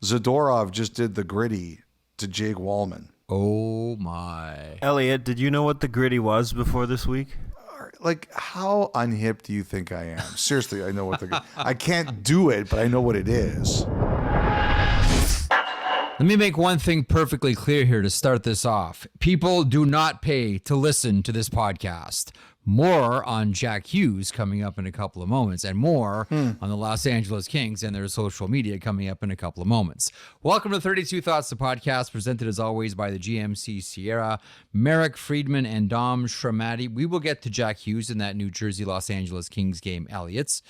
Zadorov just did the gritty to Jake Wallman. Oh, my. Elliotte, did you know what the gritty was before this week? Like, how unhip do you think I am? Seriously, I know what I can't do it, but I know what it is. Let me make one thing perfectly clear here to start this off. People do not pay to listen to this podcast. More on Jack Hughes coming up in a couple of moments, and more on the Los Angeles Kings and their social media coming up in a couple of moments. Welcome to 32 Thoughts, the podcast, presented as always by the GMC Sierra, Merrick Friedman, and Dom Shramati. We will get to Jack Hughes in that New Jersey Los Angeles Kings game, Elliottes.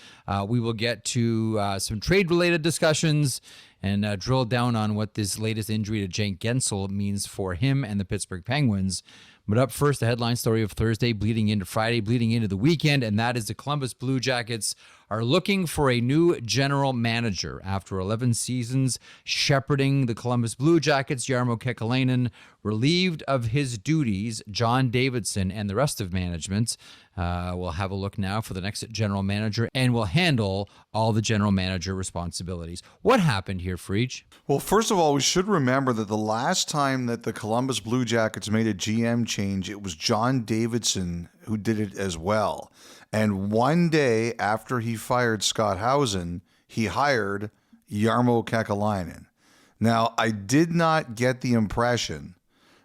We will get to some trade-related discussions and drill down on what this latest injury to Jake Gensel means for him and the Pittsburgh Penguins. But up first, the headline story of Thursday, bleeding into Friday, bleeding into the weekend, and that is the Columbus Blue Jackets are looking for a new general manager. After 11 seasons shepherding the Columbus Blue Jackets, Jarmo Kekäläinen, relieved of his duties, John Davidson and the rest of management will have a look now for the next general manager and will handle all the general manager responsibilities. What happened here, Freach? Well, first of all, we should remember that the last time that the Columbus Blue Jackets made a GM change, it was John Davidson who did it as well. And one day after he fired Scott Housen, he hired Jarmo Kekäläinen. Now, I did not get the impression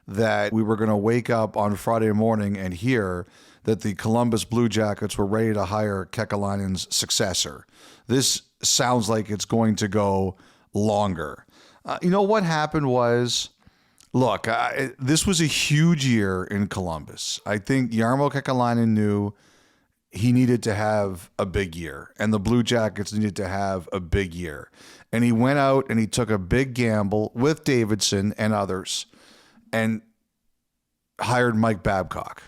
that we were going to wake up on Friday morning and hear that the Columbus Blue Jackets were ready to hire Kekäläinen's successor. This sounds like it's going to go longer. You know what happened was, look, this was a huge year in Columbus. I think Jarmo Kekäläinen knew he needed to have a big year, and the Blue Jackets needed to have a big year. And he went out and he took a big gamble with Davidson and others and hired Mike Babcock.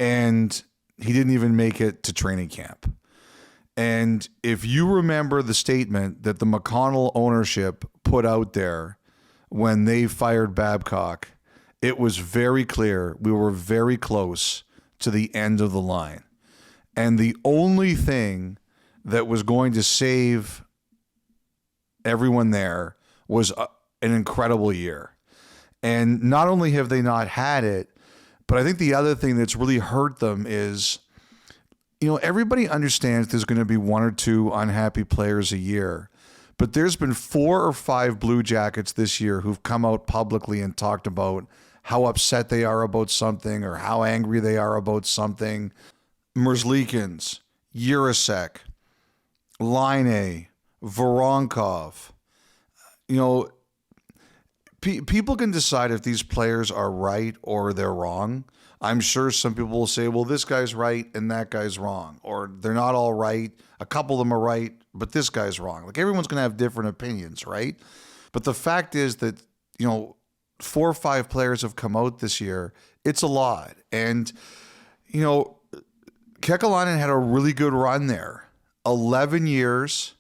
And he didn't even make it to training camp. And if you remember the statement that the McConnell ownership put out there when they fired Babcock, it was very clear we were very close to the end of the line. And the only thing that was going to save everyone there was an incredible year. And not only have they not had it, but I think the other thing that's really hurt them is, you know, everybody understands there's going to be one or two unhappy players a year. But there's been 4 or 5 Blue Jackets this year who've come out publicly and talked about how upset they are about something or how angry they are about something. Merzļikins, Jirasek, Laine, Voronkov. You know, people can decide if these players are right or they're wrong. I'm sure some people will say, well, this guy's right and that guy's wrong. Or they're not all right. A couple of them are right, but this guy's wrong. Like, everyone's going to have different opinions, right? But the fact is that, you know, 4 or 5 players have come out this year. It's a lot. And, you know, Kekäläinen had a really good run there. 11 years.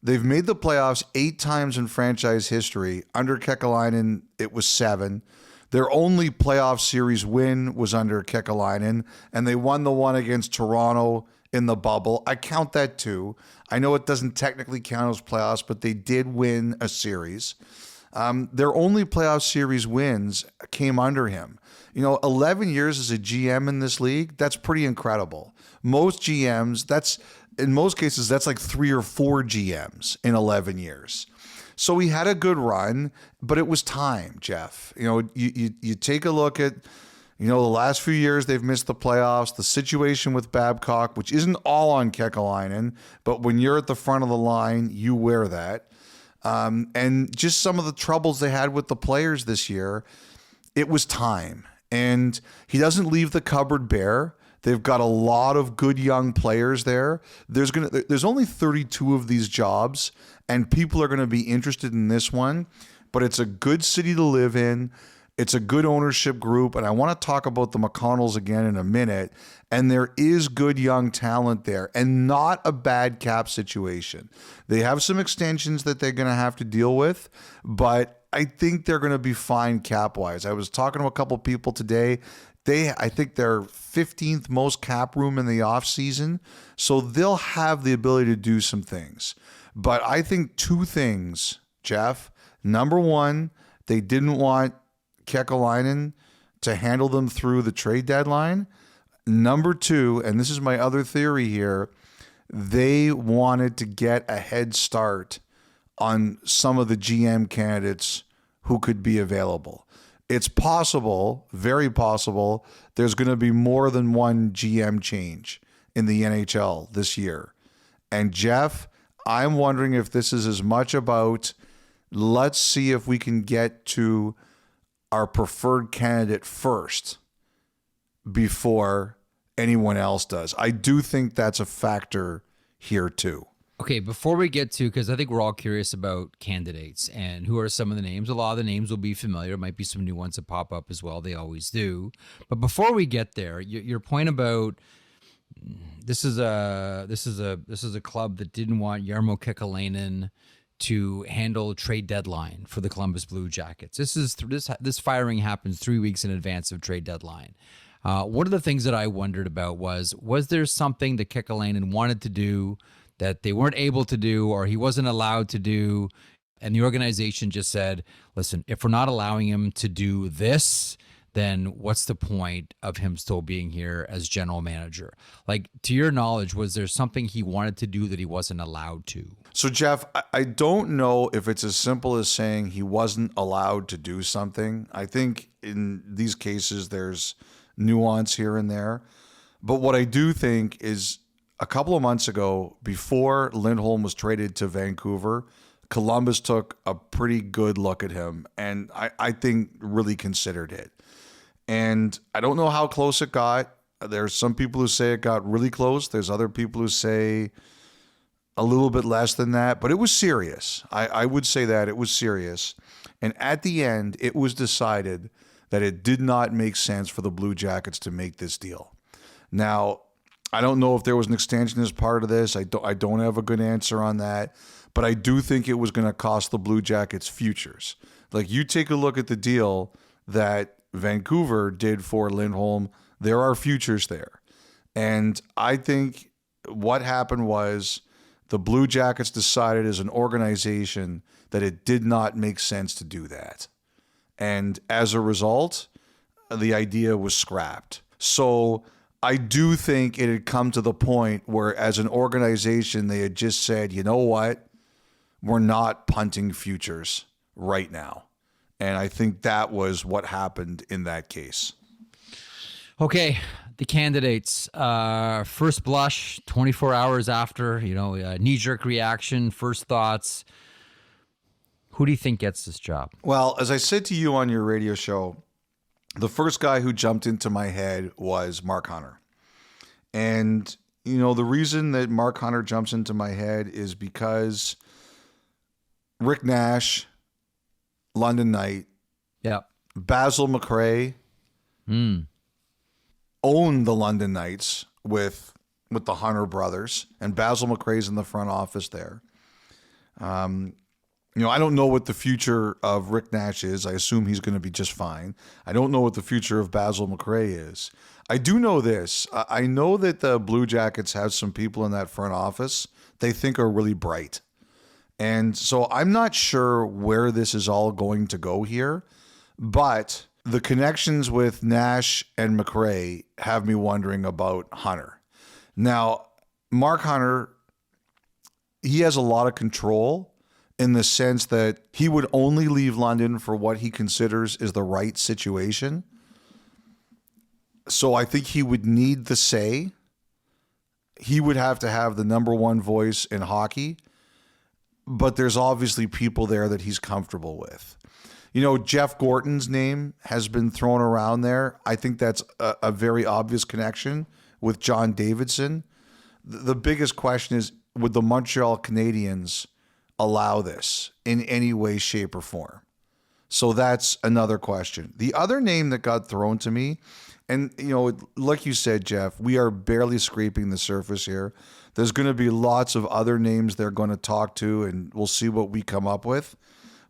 They've made the playoffs 8 times in franchise history. Under Kekäläinen, it was 7. Their only playoff series win was under Kekäläinen, and they won the one against Toronto in the bubble. I count that too. I know it doesn't technically count as playoffs, but they did win a series. Their only playoff series wins came under him. You know, 11 years as a GM in this league, that's pretty incredible. Most GMs, in most cases, that's like 3 or 4 GMs in 11 years. So he had a good run, but it was time, Jeff. You know, you take a look at, you know, the last few years they've missed the playoffs, the situation with Babcock, which isn't all on Kekäläinen, but when you're at the front of the line, you wear that. And just some of the troubles they had with the players this year, it was time. And he doesn't leave the cupboard bare. They've got a lot of good young players there. There's only 32 of these jobs, and people are going to be interested in this one. But it's a good city to live in. It's a good ownership group, and I want to talk about the McConnells again in a minute. And there is good young talent there, and not a bad cap situation. They have some extensions that they're going to have to deal with, but I think they're going to be fine cap-wise. I was talking to a couple people today. I think they're 15th most cap room in the offseason, so they'll have the ability to do some things. But I think 2 things Jeff. Number one, they didn't want Kekäläinen to handle them through the trade deadline. Number two, and this is my other theory here, they wanted to get a head start on some of the GM candidates who could be available. It's possible, very possible, there's going to be more than one GM change in the NHL this year. And Jeff, I'm wondering if this is as much about let's see if we can get to our preferred candidate first before anyone else does. I do think that's a factor here too. Okay, before we get to, because I think we're all curious about candidates and who are some of the names. A lot of the names will be familiar. Might be some new ones that pop up as well. They always do. But before we get there, your point about this is a club that didn't want Jarmo Kekäläinen to handle trade deadline for the Columbus Blue Jackets. This firing happens 3 weeks in advance of trade deadline. One of the things that I wondered about was there something that Kekäläinen wanted to do that they weren't able to do or he wasn't allowed to do, and the organization just said, listen, if we're not allowing him to do this, then what's the point of him still being here as general manager? Like, to your knowledge, was there something he wanted to do that he wasn't allowed to? So, Jeff, I don't know if it's as simple as saying he wasn't allowed to do something. I think in these cases, there's nuance here and there. But what I do think is a couple of months ago, before Lindholm was traded to Vancouver, Columbus took a pretty good look at him and I think really considered it. And I don't know how close it got. There's some people who say it got really close. There's other people who say a little bit less than that, but it was serious. I would say that it was serious. And at the end, it was decided that it did not make sense for the Blue Jackets to make this deal. Now, I don't know if there was an extension as part of this. I don't have a good answer on that, but I do think it was going to cost the Blue Jackets futures. Like, you take a look at the deal that Vancouver did for Lindholm, there are futures there. And I think what happened was the Blue Jackets decided as an organization that it did not make sense to do that. And as a result, the idea was scrapped. So I do think it had come to the point where as an organization, they had just said, you know what, we're not punting futures right now. And I think that was what happened in that case. Okay, the candidates. First blush, 24 hours after, knee-jerk reaction, first thoughts. Who do you think gets this job? Well, as I said to you on your radio show, the first guy who jumped into my head was Mark Hunter. And, the reason that Mark Hunter jumps into my head is because Rick Nash, London Knight, Basil McRae owned the London Knights with the Hunter brothers, and Basil McRae's in the front office there. I don't know what the future of Rick Nash is. I assume he's going to be just fine. I don't know what the future of Basil McRae is. I do know this. I know that the Blue Jackets have some people in that front office they think are really bright. And so I'm not sure where this is all going to go here, but the connections with Nash and McRae have me wondering about Hunter. Now, Mark Hunter, he has a lot of control in the sense that he would only leave London for what he considers is the right situation. So I think he would need the say. He would have to have the number one voice in hockey, but there's obviously people there that he's comfortable with. Jeff Gorton's name has been thrown around there. I think that's a very obvious connection with John Davidson. The biggest question is, would the Montreal Canadiens allow this in any way, shape, or form? So that's another question. The other name that got thrown to me, and, like you said, Jeff, we are barely scraping the surface here. There's going to be lots of other names they're going to talk to, and we'll see what we come up with.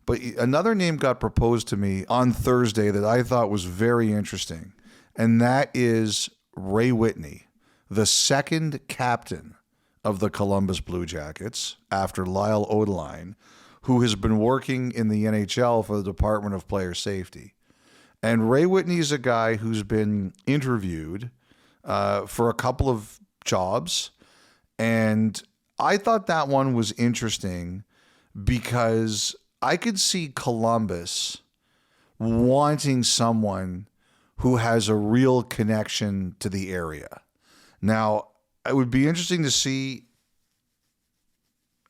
But another name got proposed to me on Thursday that I thought was very interesting, and that is Ray Whitney, the second captain of the Columbus Blue Jackets after Lyle Odeline, who has been working in the NHL for the Department of Player Safety. And Ray Whitney is a guy who's been interviewed for a couple of jobs. And I thought that one was interesting because I could see Columbus wanting someone who has a real connection to the area. Now, it would be interesting to see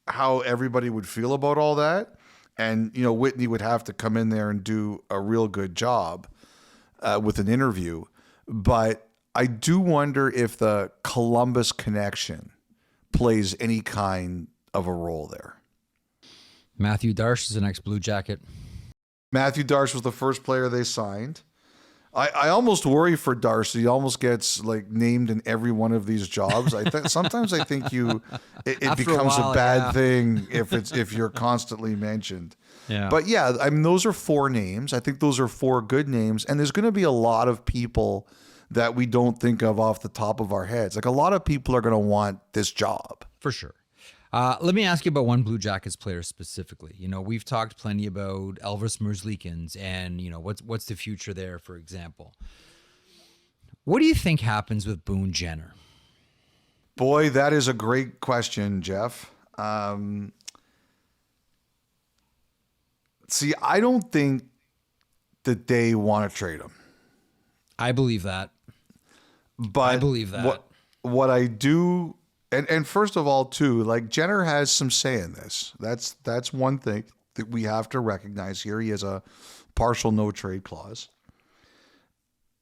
how everybody would feel about all that. And, Whitney would have to come in there and do a real good job with an interview. But I do wonder if the Columbus connection plays any kind of a role there. Matthew Darche is the next Blue Jacket. Matthew Darche was the first player they signed. I almost worry for Darcy. He almost gets named in every one of these jobs. Sometimes I think it becomes a bad thing if you're constantly mentioned. Yeah. But yeah, I mean, those are 4 names. I think those are 4 good names, and there's going to be a lot of people that we don't think of off the top of our heads. A lot of people are going to want this job For sure. Let me ask you about one Blue Jackets player specifically. We've talked plenty about Elvis Merzļikins and, what's the future there, for example. What do you think happens with Boone Jenner? Boy, that is a great question, Jeff. See, I don't think that they want to trade him. I believe that. But I believe that. What I do... And first of all, too, Jenner has some say in this. That's one thing that we have to recognize here. He has a partial no trade clause.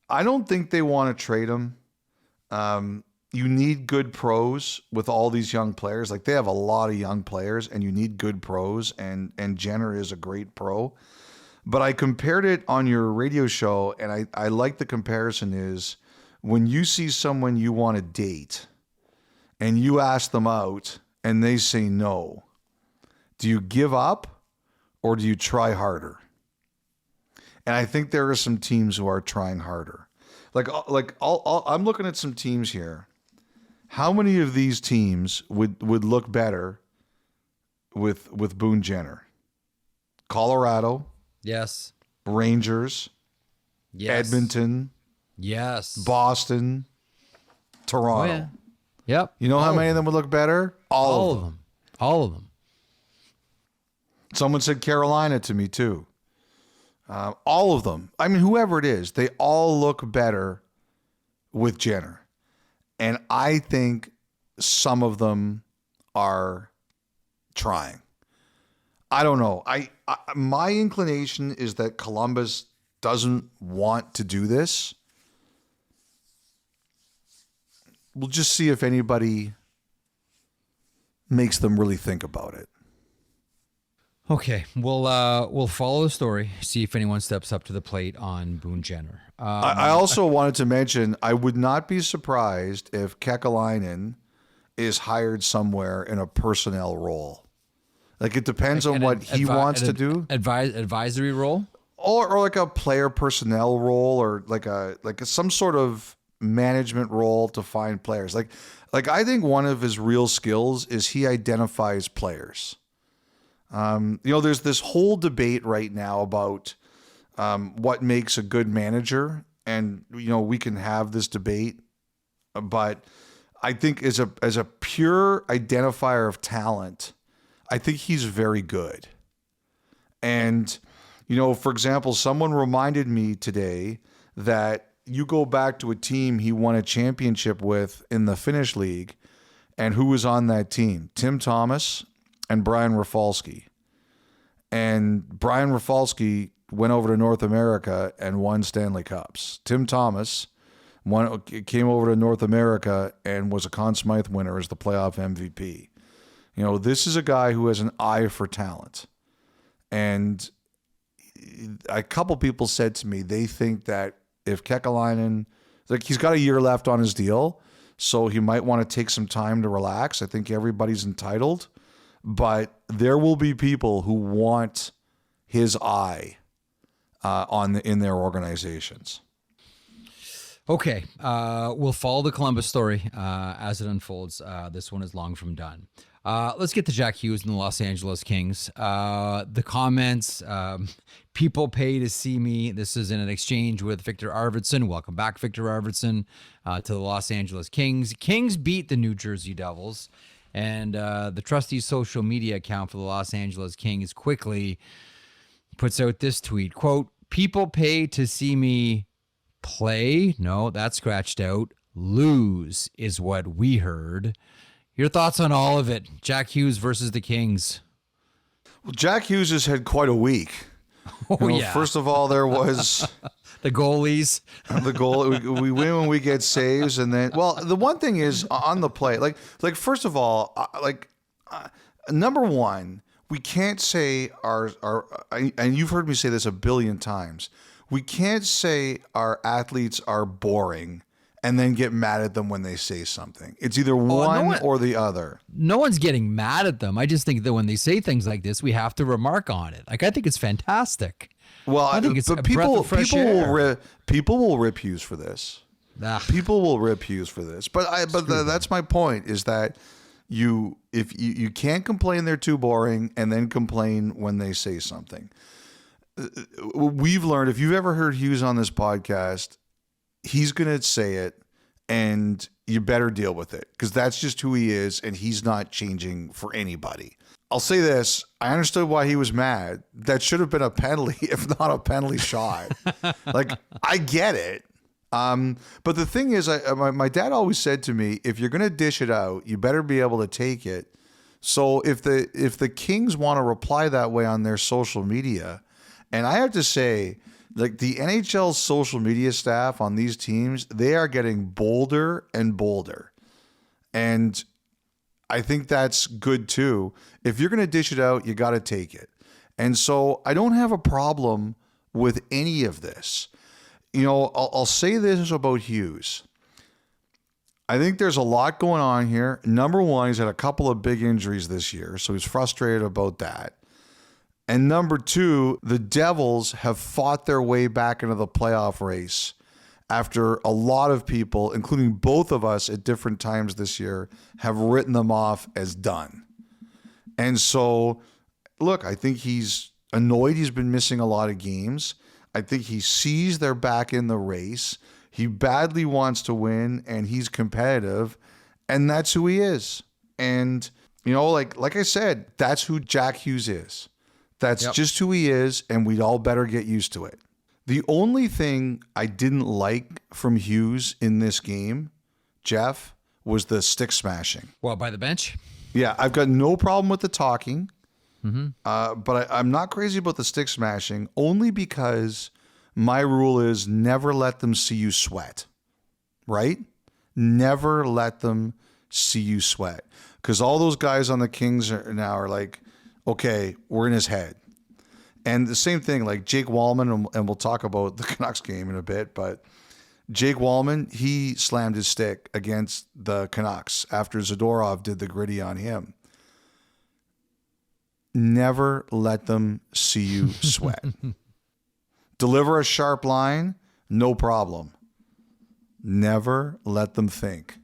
I don't think they want to trade him. You need good pros with all these young players. They have a lot of young players, and you need good pros. And Jenner is a great pro. But I compared it on your radio show, and I like the comparison is when you see someone you want to date, and you ask them out and they say no, do you give up or do you try harder? And I think there are some teams who are trying harder. I'm looking at some teams here. How many of these teams would look better with Boone Jenner? Colorado. Yes. Rangers. Yes. Edmonton. Yes. Boston. Toronto. Oh, yeah. Yep. You know how many of them would look better? All of them. All of them. Someone said Carolina to me too. All of them. I mean, whoever it is, they all look better with Jenner. And I think some of them are trying. I don't know. My inclination is that Columbus doesn't want to do this. We'll just see if anybody makes them really think about it. Okay, we'll follow the story, see if anyone steps up to the plate on Boone Jenner. I also wanted to mention, I would not be surprised if Kekäläinen is hired somewhere in a personnel role. It depends on what he wants to do. Advisory role? Or a player personnel role, or some sort of management role to find players. I think one of his real skills is he identifies players. There's this whole debate right now about what makes a good manager, and we can have this debate, but I think as a pure identifier of talent, I think he's very good. And for example, someone reminded me today that you go back to a team he won a championship with in the Finnish league, and who was on that team? Tim Thomas and Brian Rafalski. And Brian Rafalski went over to North America and won Stanley Cups. Tim Thomas came over to North America and was a Conn Smythe winner as the playoff MVP. This is a guy who has an eye for talent. And a couple people said to me they think that if Kekäläinen, he's got a year left on his deal, so he might want to take some time to relax. I think everybody's entitled, but there will be people who want his eye in their organizations. Okay, we'll follow the Columbus story as it unfolds. This one is long from done. Let's get to Jack Hughes and the Los Angeles Kings. The comments, people pay to see me. This is in an exchange with Victor Arvidsson. Welcome back, Victor Arvidsson, to the Los Angeles Kings. Kings beat the New Jersey Devils, and the trusty social media account for the Los Angeles Kings quickly puts out this tweet, quote, "People pay to see me play." No, that's scratched out. "Lose is what we heard." Your thoughts on all of it? Jack Hughes versus the Kings. Well, Jack Hughes has had quite a week. Yeah. First of all, there was the goalies. the goal. We win when we get saves, and then, well, the one thing is on the play. Like first of all, number one, we can't say and you've heard me say this a billion times. We can't say our athletes are boring and then get mad at them when they say something. It's either one or the other. No one's getting mad at them. I just think that when they say things like this, we have to remark on it. Like, I think it's fantastic. Well, I think it's but a breath of fresh air. People will rip Hughes for this. People will rip Hughes for this. But that's my point, is that if you can't complain they're too boring and then complain when they say something. We've learned, if you've ever heard Hughes on this podcast, he's going to say it, and you better deal with it, because that's just who he is, and he's not changing for anybody. I'll say this. I understood why he was mad. That should have been a penalty, if not a penalty shot. Like, I get it. But the thing is, my dad always said to me, if you're going to dish it out, you better be able to take it. So if the Kings want to reply that way on their social media, and I have to say, like, the NHL social media staff on these teams, they are getting bolder and bolder. And I think that's good too. If you're going to dish it out, you got to take it. And so I don't have a problem with any of this. I'll say this about Hughes. I think there's a lot going on here. Number one, he's had a couple of big injuries this year, so he's frustrated about that. And number two, the Devils have fought their way back into the playoff race after a lot of people, including both of us at different times this year, have written them off as done. And so, look, I think he's annoyed he's been missing a lot of games. I think he sees they're back in the race. He badly wants to win, and he's competitive, and that's who he is. And, like I said, that's who Jack Hughes is. That's just who he is, and we'd all better get used to it. The only thing I didn't like from Hughes in this game, Jeff, was the stick smashing. Well, by the bench? Yeah, I've got no problem with the talking, but I'm not crazy about the stick smashing, only because my rule is never let them see you sweat, right? Never let them see you sweat. Because all those guys on the Kings now are like, okay, we're in his head. And the same thing, like Jake Wallman, and we'll talk about the Canucks game in a bit, but Jake Wallman, he slammed his stick against the Canucks after Zadorov did the gritty on him. Never let them see you sweat. Deliver a sharp line, no problem. Never let them think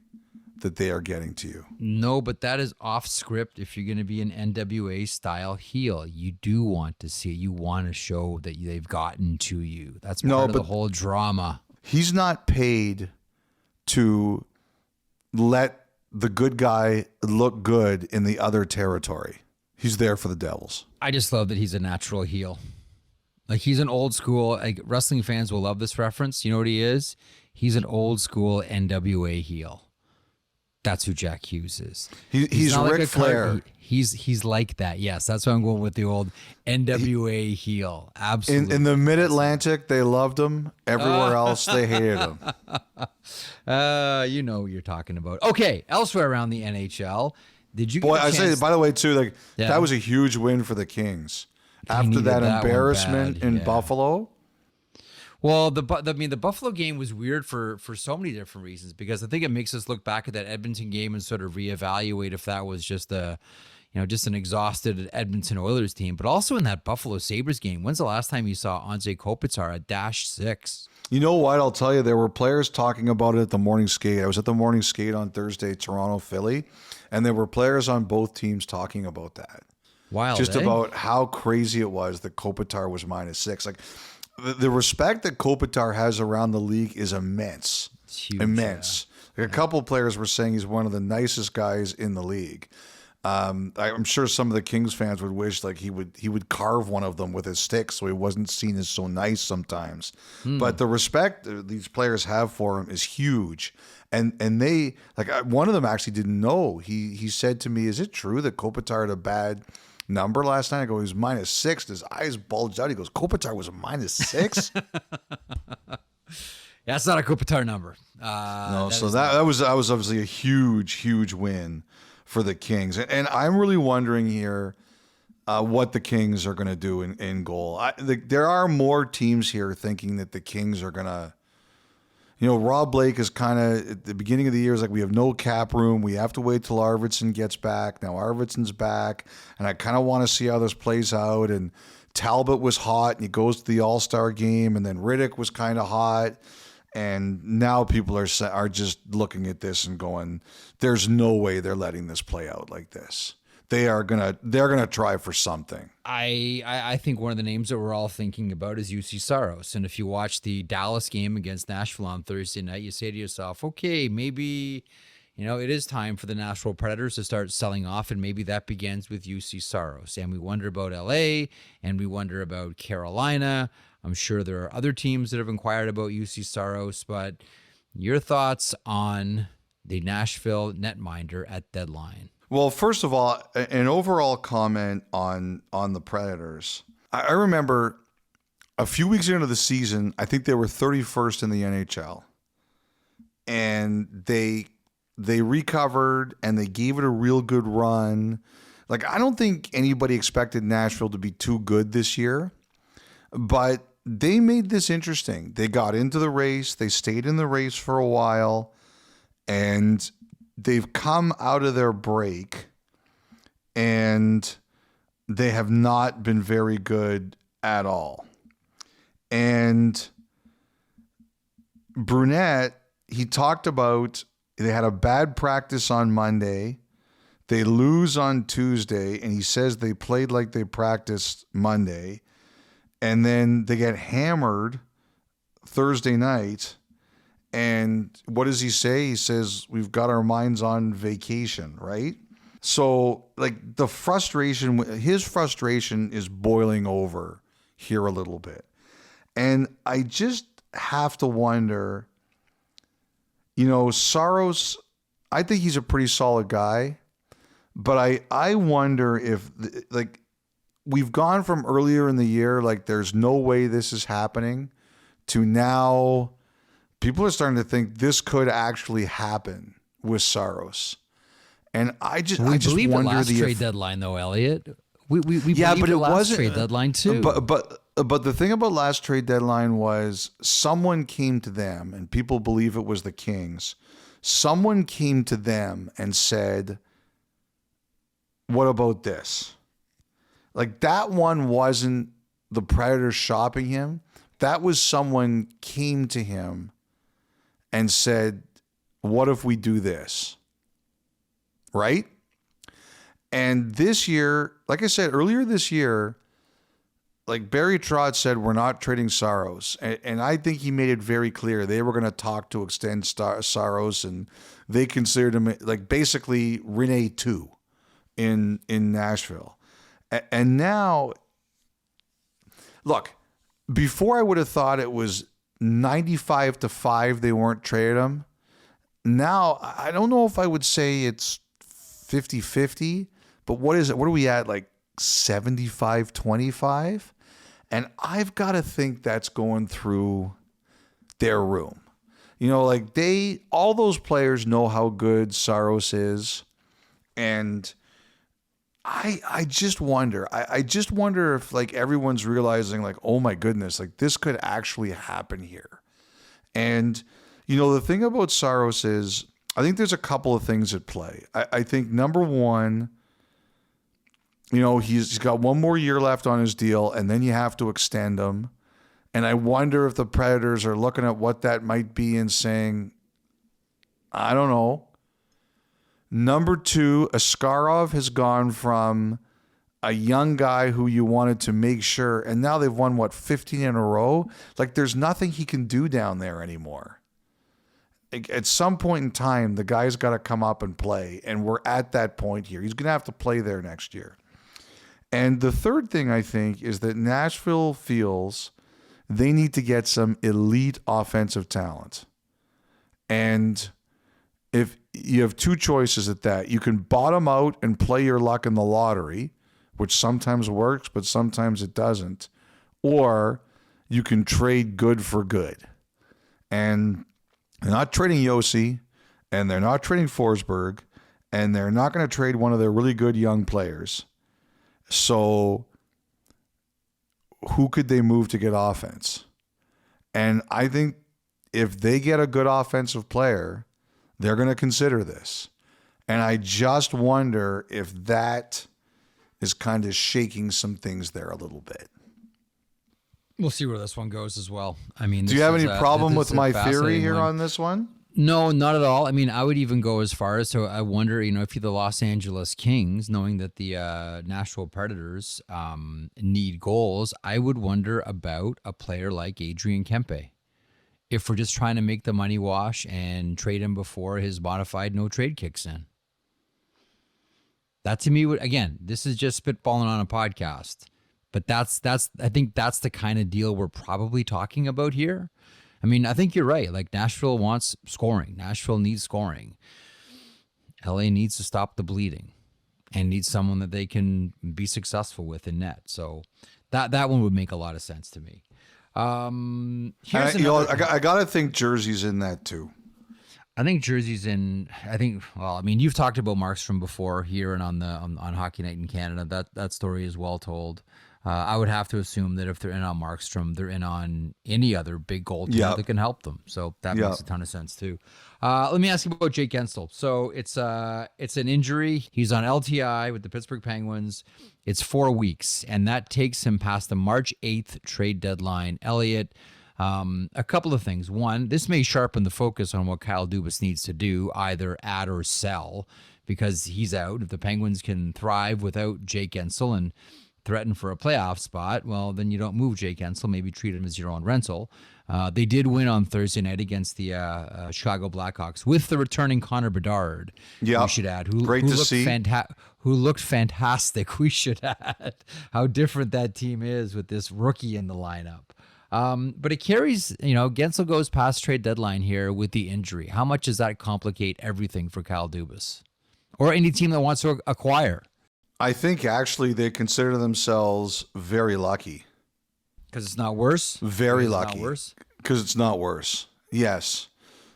that they are getting to you. No, but that is off script. If you're going to be an NWA style heel, you do want to see it. You want to show that they've gotten to you. That's part of the whole drama. He's not paid to let the good guy look good in the other territory. He's there for the Devils. I just love that he's a natural heel. Like, he's an old school, like, wrestling fans will love this reference. You know what he is? He's an old school NWA heel. That's who Jack Hughes is. He's Ric Flair. He's like that. Yes, that's why I'm going with the old NWA heel. Absolutely. In the Mid-Atlantic, they loved him. Everywhere else, they hated him. You know what you're talking about. Okay, elsewhere around the NHL, did you get I say, by the way, too, that was a huge win for the Kings. After that embarrassment in Buffalo. Well, the Buffalo game was weird for so many different reasons, because I think it makes us look back at that Edmonton game and sort of reevaluate if that was just just an exhausted Edmonton Oilers team. But also in that Buffalo Sabres game, when's the last time you saw Anze Kopitar at -6? You know what? I'll tell you, there were players talking about it at the morning skate. I was at the morning skate on Thursday, Toronto, Philly, and there were players on both teams talking about that. Wild, Just eh? about how crazy it was that Kopitar was -6. Like the respect that Kopitar has around the league is immense. It's huge, immense. Like a couple of players were saying he's one of the nicest guys in the league. I'm sure some of the Kings fans would wish like he would carve one of them with his stick so he wasn't seen as so nice sometimes. But the respect these players have for him is huge. And they like one of them actually didn't know. He said to me, "Is it true that Kopitar had a bad number last night?" I go, "He was -6." His eyes bulged out. He goes, "Kopitar was a -6." Yeah, it's not a Kopitar number. No, so that was obviously a huge win for the Kings, and I'm really wondering here what the Kings are going to do in goal. There are more teams here thinking that the Kings are going to. You know, Rob Blake is kind of at the beginning of the year is like, we have no cap room. We have to wait till Arvidsson gets back. Now Arvidsson's back, and I kind of want to see how this plays out. And Talbot was hot, and he goes to the All-Star game, and then Riddick was kind of hot. And now people are just looking at this and going, "There's no way they're letting this play out like this. They're gonna try for something." I think one of the names that we're all thinking about is Juuse Saros. And if you watch the Dallas game against Nashville on Thursday night, you say to yourself, okay, maybe, it is time for the Nashville Predators to start selling off, and maybe that begins with Juuse Saros. And we wonder about LA, and we wonder about Carolina. I'm sure there are other teams that have inquired about Juuse Saros, but your thoughts on the Nashville netminder at deadline? Well, first of all, an overall comment on the Predators. I remember a few weeks into the season, I think they were 31st in the NHL. And they recovered and they gave it a real good run. Like, I don't think anybody expected Nashville to be too good this year, but they made this interesting. They got into the race, they stayed in the race for a while, and they've come out of their break, and they have not been very good at all. And Brunette, he talked about they had a bad practice on Monday. They lose on Tuesday, and he says they played like they practiced Monday. And then they get hammered Thursday night. And what does he say? He says, we've got our minds on vacation, right? So, like, his frustration is boiling over here a little bit. And I just have to wonder, Saros, I think he's a pretty solid guy, but I wonder if, we've gone from earlier in the year, like, there's no way this is happening, to now people are starting to think this could actually happen with Saros. And I just believe wonder the last trade deadline, though, Elliot. We yeah, believed but the it last wasn't trade deadline too. But the thing about last trade deadline was someone came to them, and people believe it was the Kings. Someone came to them and said, "What about this?" Like, that one wasn't the Predators shopping him. That was someone came to him and said, "What if we do this?" Right? And this year, like I said, earlier this year, like Barry Trotz said, we're not trading Saros. And I think he made it very clear they were going to talk to extend Saros, and they considered him like basically Rene 2 in Nashville. And now, look, before I would have thought it was 95-5 they weren't trading him. Now, I don't know if I would say it's 50-50, but what is it? What are we at, like 75-25? And I've got to think that's going through their room. Like all those players know how good Saros is. And I just wonder. I just wonder if like everyone's realizing like, oh my goodness, like this could actually happen here. And the thing about Saros is, I think there's a couple of things at play. I think number one, he's got one more year left on his deal, and then you have to extend him. And I wonder if the Predators are looking at what that might be and saying, I don't know. Number 2, Askarov has gone from a young guy who you wanted to make sure, and now they've won, 15 in a row? Like, there's nothing he can do down there anymore. At some point in time, the guy's got to come up and play, and we're at that point here. He's going to have to play there next year. And the third thing I think is that Nashville feels they need to get some elite offensive talent. And if you have 2 choices at that, you can bottom out and play your luck in the lottery, which sometimes works, but sometimes it doesn't. Or you can trade good for good. And they're not trading Yossi, and they're not trading Forsberg, and they're not going to trade one of their really good young players. So who could they move to get offense? And I think if they get a good offensive player, they're going to consider this. And I just wonder if that is kind of shaking some things there a little bit. We'll see where this one goes as well. I mean, do you have any problem with my theory here on this one? No, not at all. I mean, I would even go as far as to, I wonder, if you're the Los Angeles Kings, knowing that the Nashville Predators need goals, I would wonder about a player like Adrian Kempe. If we're just trying to make the money wash and trade him before his modified no trade kicks in. That to me would, again, this is just spitballing on a podcast, but that's I think that's the kind of deal we're probably talking about here. I mean, I think you're right. Like, Nashville wants scoring. Nashville needs scoring. LA needs to stop the bleeding and needs someone that they can be successful with in net. So that one would make a lot of sense to me. Here's I got to think Jersey's in that too. I think Jersey's in. You've talked about Markstrom before here and on Hockey Night in Canada. That story is well told. I would have to assume that if they're in on Markstrom, they're in on any other big goaltender that can help them. So that makes a ton of sense too. Let me ask you about Jake Guentzel. So it's an injury. He's on LTI with the Pittsburgh Penguins. It's 4 weeks, and that takes him past the March 8th trade deadline. Elliotte, a couple of things. One, this may sharpen the focus on what Kyle Dubas needs to do, either add or sell, because he's out. If the Penguins can thrive without Jake Guentzel and threaten for a playoff spot, well, then you don't move Jake Guentzel, maybe treat him as your own rental. They did win on Thursday night against the Chicago Blackhawks with the returning Connor Bedard, we should add, who looked fantastic, we should add. How different that team is with this rookie in the lineup. But it carries, Guentzel goes past trade deadline here with the injury. How much does that complicate everything for Kyle Dubas? Or any team that wants to acquire? I think actually they consider themselves very lucky. Because it's not worse? Very lucky. Because it's not worse. Yes.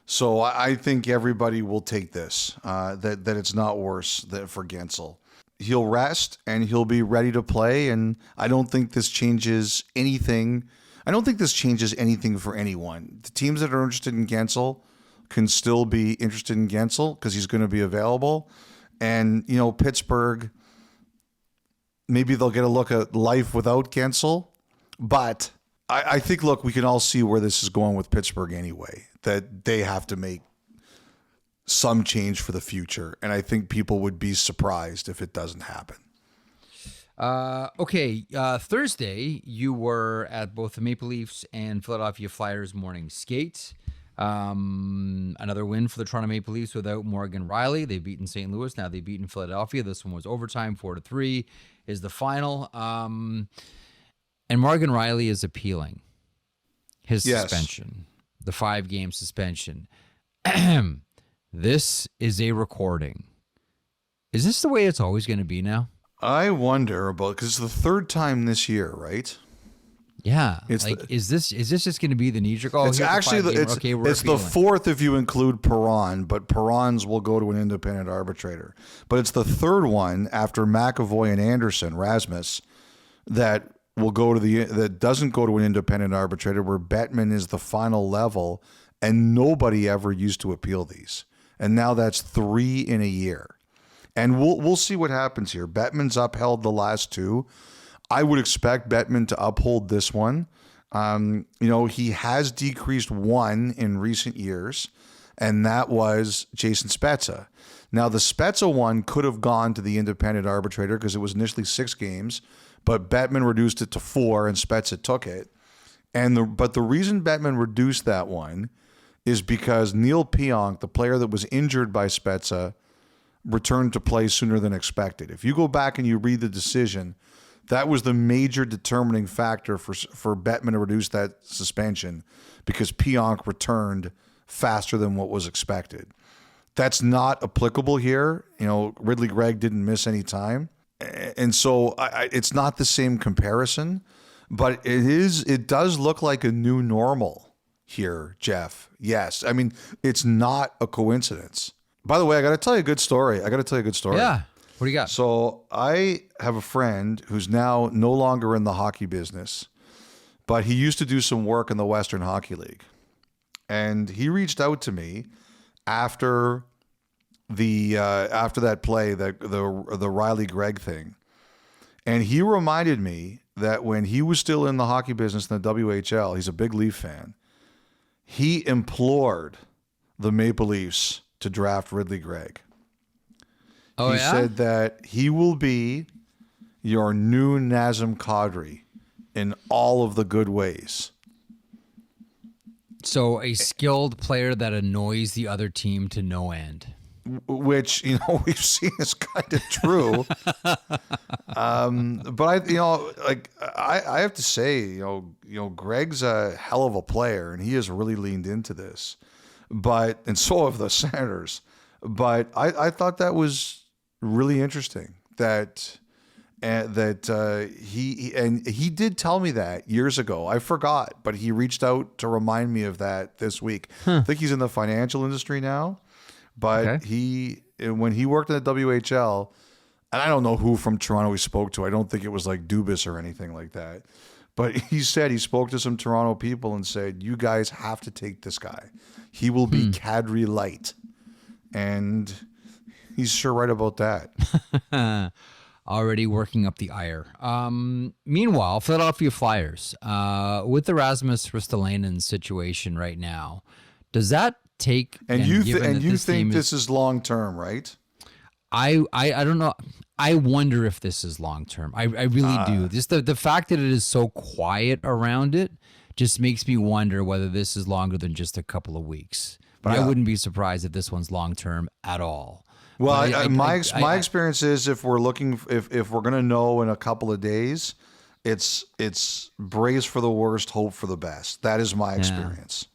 So I think everybody will take this, that it's not worse for Guentzel. He'll rest and he'll be ready to play, and I don't think this changes anything. I don't think this changes anything for anyone. The teams that are interested in Guentzel can still be interested in Guentzel because he's going to be available. And, Pittsburgh, maybe they'll get a look at life without Guentzel. But I think, look, we can all see where this is going with Pittsburgh anyway, that they have to make some change for the future. And I think people would be surprised if it doesn't happen. Thursday, you were at both the Maple Leafs and Philadelphia Flyers morning skate. Another win for the Toronto Maple Leafs without Morgan Rielly. They've beaten St. Louis. Now they've beaten Philadelphia. This one was overtime, 4-3 is the final. And Morgan Rielly is appealing his suspension, the 5-game suspension. This is a recording. Is this the way it's always going to be now? I wonder about, because it's the third time this year, right? Yeah. Is this just going to be the knee-jerk? Oh, it's actually it's the fourth if you include Perron, but Perron's will go to an independent arbitrator. But it's the third one after McAvoy and Anderson, Rasmus, that will go to that doesn't go to an independent arbitrator, where Bettman is the final level, and nobody ever used to appeal these. And now that's 3 in a year. And we'll see what happens here. Bettman's upheld the last 2. I would expect Bettman to uphold this one. He has decreased one in recent years, and that was Jason Spezza. Now, the Spezza one could have gone to the independent arbitrator because it was initially 6 games, but Bettman reduced it to 4, and Spezza took it. But the reason Bettman reduced that one is because Neil Pionk, the player that was injured by Spezza, returned to play sooner than expected. If you go back and you read the decision, that was the major determining factor for Bettman to reduce that suspension because Pionk returned faster than what was expected. That's not applicable here. Ridley Gregg didn't miss any time. And so it's not the same comparison, but it does look like a new normal here, Jeff. Yes. I mean, it's not a coincidence. By the way, I got to tell you a good story. Yeah. What do you got? So I have a friend who's now no longer in the hockey business, but he used to do some work in the Western Hockey League. And he reached out to me after that play, the Rielly Gregg thing. And he reminded me that when he was still in the hockey business in the WHL, he's a big Leaf fan, he implored the Maple Leafs to draft Ridley Gregg. Oh, he said that he will be your new Nazem Kadri in all of the good ways. So a skilled player that annoys the other team to no end. Which, we've seen is kind of true. But I have to say, Greg's a hell of a player and he has really leaned into this. And so have the Senators. But I thought that was really interesting that he did tell me that years ago. I forgot, but he reached out to remind me of that this week. I think he's in the financial industry now, but when he worked in the WHL, and I don't know who from Toronto he spoke to. I don't think it was like Dubas or anything like that. But he said he spoke to some Toronto people and said, you guys have to take this guy. He will be Kadri light. And he's sure right about that. Already working up the ire. Meanwhile, Philadelphia Flyers, with the Rasmus Ristolainen situation right now, does that take... And you think this is long-term, right? I don't know. I wonder if this is long-term. I really do. Just the fact that it is so quiet around it just makes me wonder whether this is longer than just a couple of weeks. But I wouldn't be surprised if this one's long-term at all. Well, my experience is if we're going to know in a couple of days, it's brace for the worst, hope for the best. That is my experience.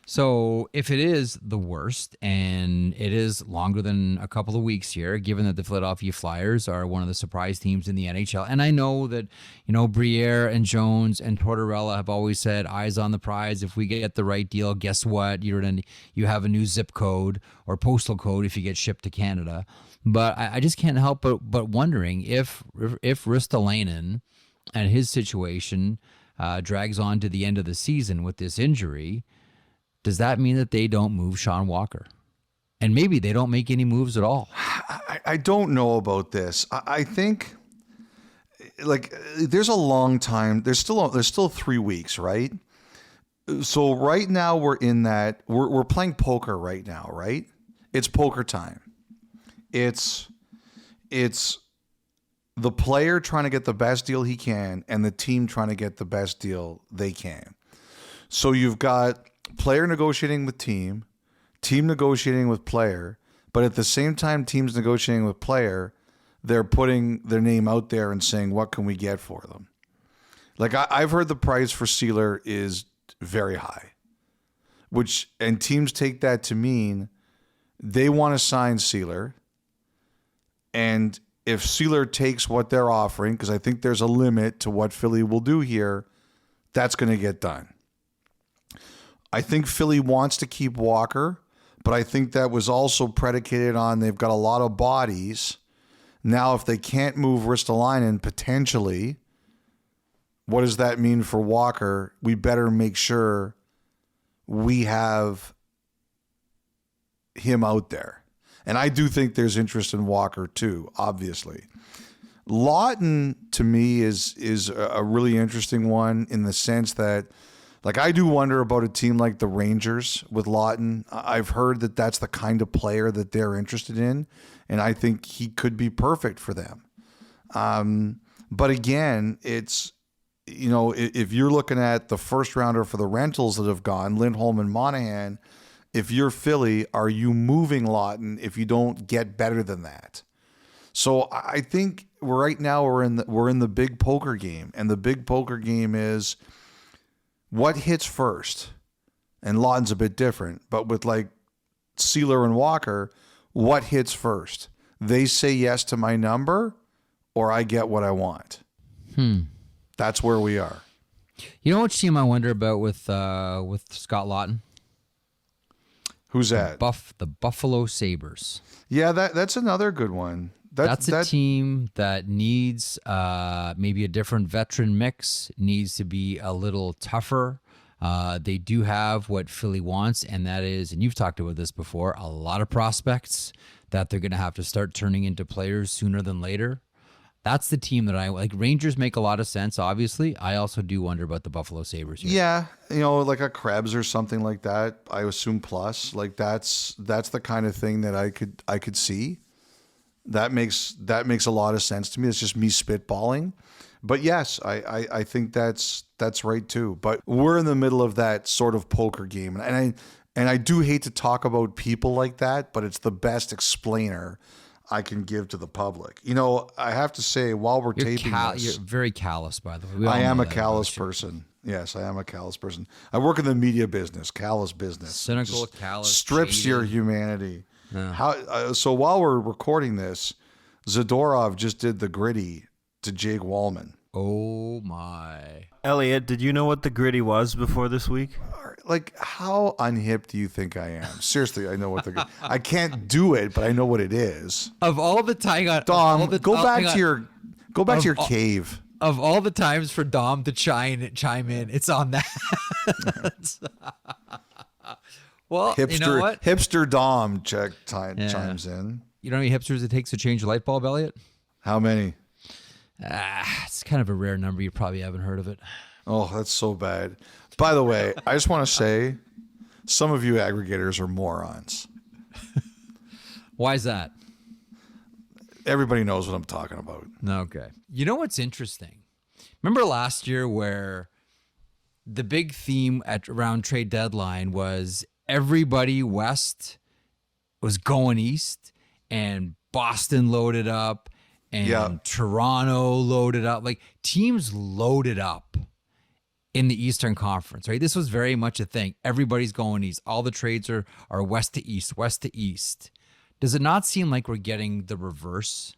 So if it is the worst and it is longer than a couple of weeks here, given that the Philadelphia Flyers are one of the surprise teams in the NHL, and I know that, Briere and Jones and Tortorella have always said eyes on the prize. If we get the right deal, guess what? You have a new zip code or postal code if you get shipped to Canada. But I just can't help but wondering if Ristolainen and his situation drags on to the end of the season with this injury. Does that mean that they don't move Sean Walker? And maybe they don't make any moves at all. I don't know about this. I think there's a long time. There's still 3 weeks, right? So right now we're in that we're playing poker right now, right? It's poker time. It's the player trying to get the best deal he can and the team trying to get the best deal they can. So you've got player negotiating with team negotiating with player, but at the same time team's negotiating with player, they're putting their name out there and saying, what can we get for them? Like I've heard the price for Sealer is very high, and teams take that to mean they want to sign Sealer. And if Sealer takes what they're offering, because I think there's a limit to what Philly will do here, that's going to get done. I think Philly wants to keep Walker, but I think that was also predicated on they've got a lot of bodies. Now, if they can't move Ristolainen, potentially, what does that mean for Walker? We better make sure we have him out there. And I do think there's interest in Walker too, obviously. Lawton to me is a really interesting one in the sense that, like, I do wonder about a team like the Rangers with Lawton. I've heard that that's the kind of player that they're interested in, and I think he could be perfect for them. But again, it's, if you're looking at the first rounder for the rentals that have gone, Lindholm and Monahan, if you're Philly, are you moving Lawton if you don't get better than that? So I think right now we're in the big poker game, and the big poker game is what hits first. And Lawton's a bit different, but with like Sealer and Walker, what hits first? They say yes to my number, or I get what I want. That's where we are. You know which team I wonder about with Scott Lawton? Who's that? The Buffalo Sabres. Yeah, that's another good one. That's a team that needs maybe a different veteran mix, needs to be a little tougher. They do have what Philly wants, and that is, and you've talked about this before, a lot of prospects that they're going to have to start turning into players sooner than later. That's the team that I like. Rangers make a lot of sense, obviously. I also do wonder about the Buffalo Sabres here. Yeah, like a Krebs or something like that. I assume plus. Like that's the kind of thing that I could see. That makes a lot of sense to me. It's just me spitballing. But yes, I think that's right too. But we're in the middle of that sort of poker game. And I do hate to talk about people like that, but it's the best explainer I can give to the public. I have to say, while we're taping this, you're very callous, by the way. I am a callous person. Yes, I am a callous person. I work in the media business, callous business. Cynical, Just callous, strips jaded. your humanity. Yeah. So while we're recording this, Zadorov just did the gritty to Jake Wallman. Oh my. Elliotte, did you know what the gritty was before this week? Like, how unhip do you think I am? Seriously, I know what I can't do it, but I know what it is. Of all the time, Dom, go back to your cave. Of all the times for Dom to chime in, it's on that. Well, you know what? Hipster Dom chimes in. You know how many hipsters it takes to change a light bulb, Elliot? How many? It's kind of a rare number. You probably haven't heard of it. Oh, that's so bad. By the way, I just want to say, some of you aggregators are morons. Why is that? Everybody knows what I'm talking about. Okay. You know what's interesting? Remember last year where the big theme around trade deadline was everybody west was going east, and Boston loaded up, and Toronto loaded up. Like, teams loaded up in the Eastern Conference, right? This was very much a thing. Everybody's going east. All the trades are west to east, west to east. Does it not seem like we're getting the reverse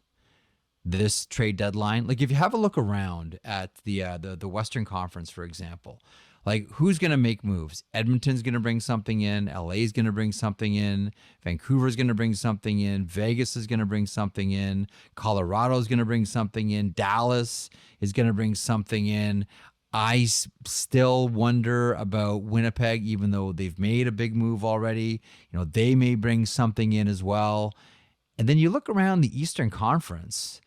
this trade deadline? Like, if you have a look around at the Western Conference, for example, like, who's going to make moves? Edmonton's going to bring something in. LA's going to bring something in. Vancouver's going to bring something in. Vegas is going to bring something in. Colorado's going to bring something in. Dallas is going to bring something in. I still wonder about Winnipeg, even though they've made a big move already. They may bring something in as well. And then you look around the Eastern Conference,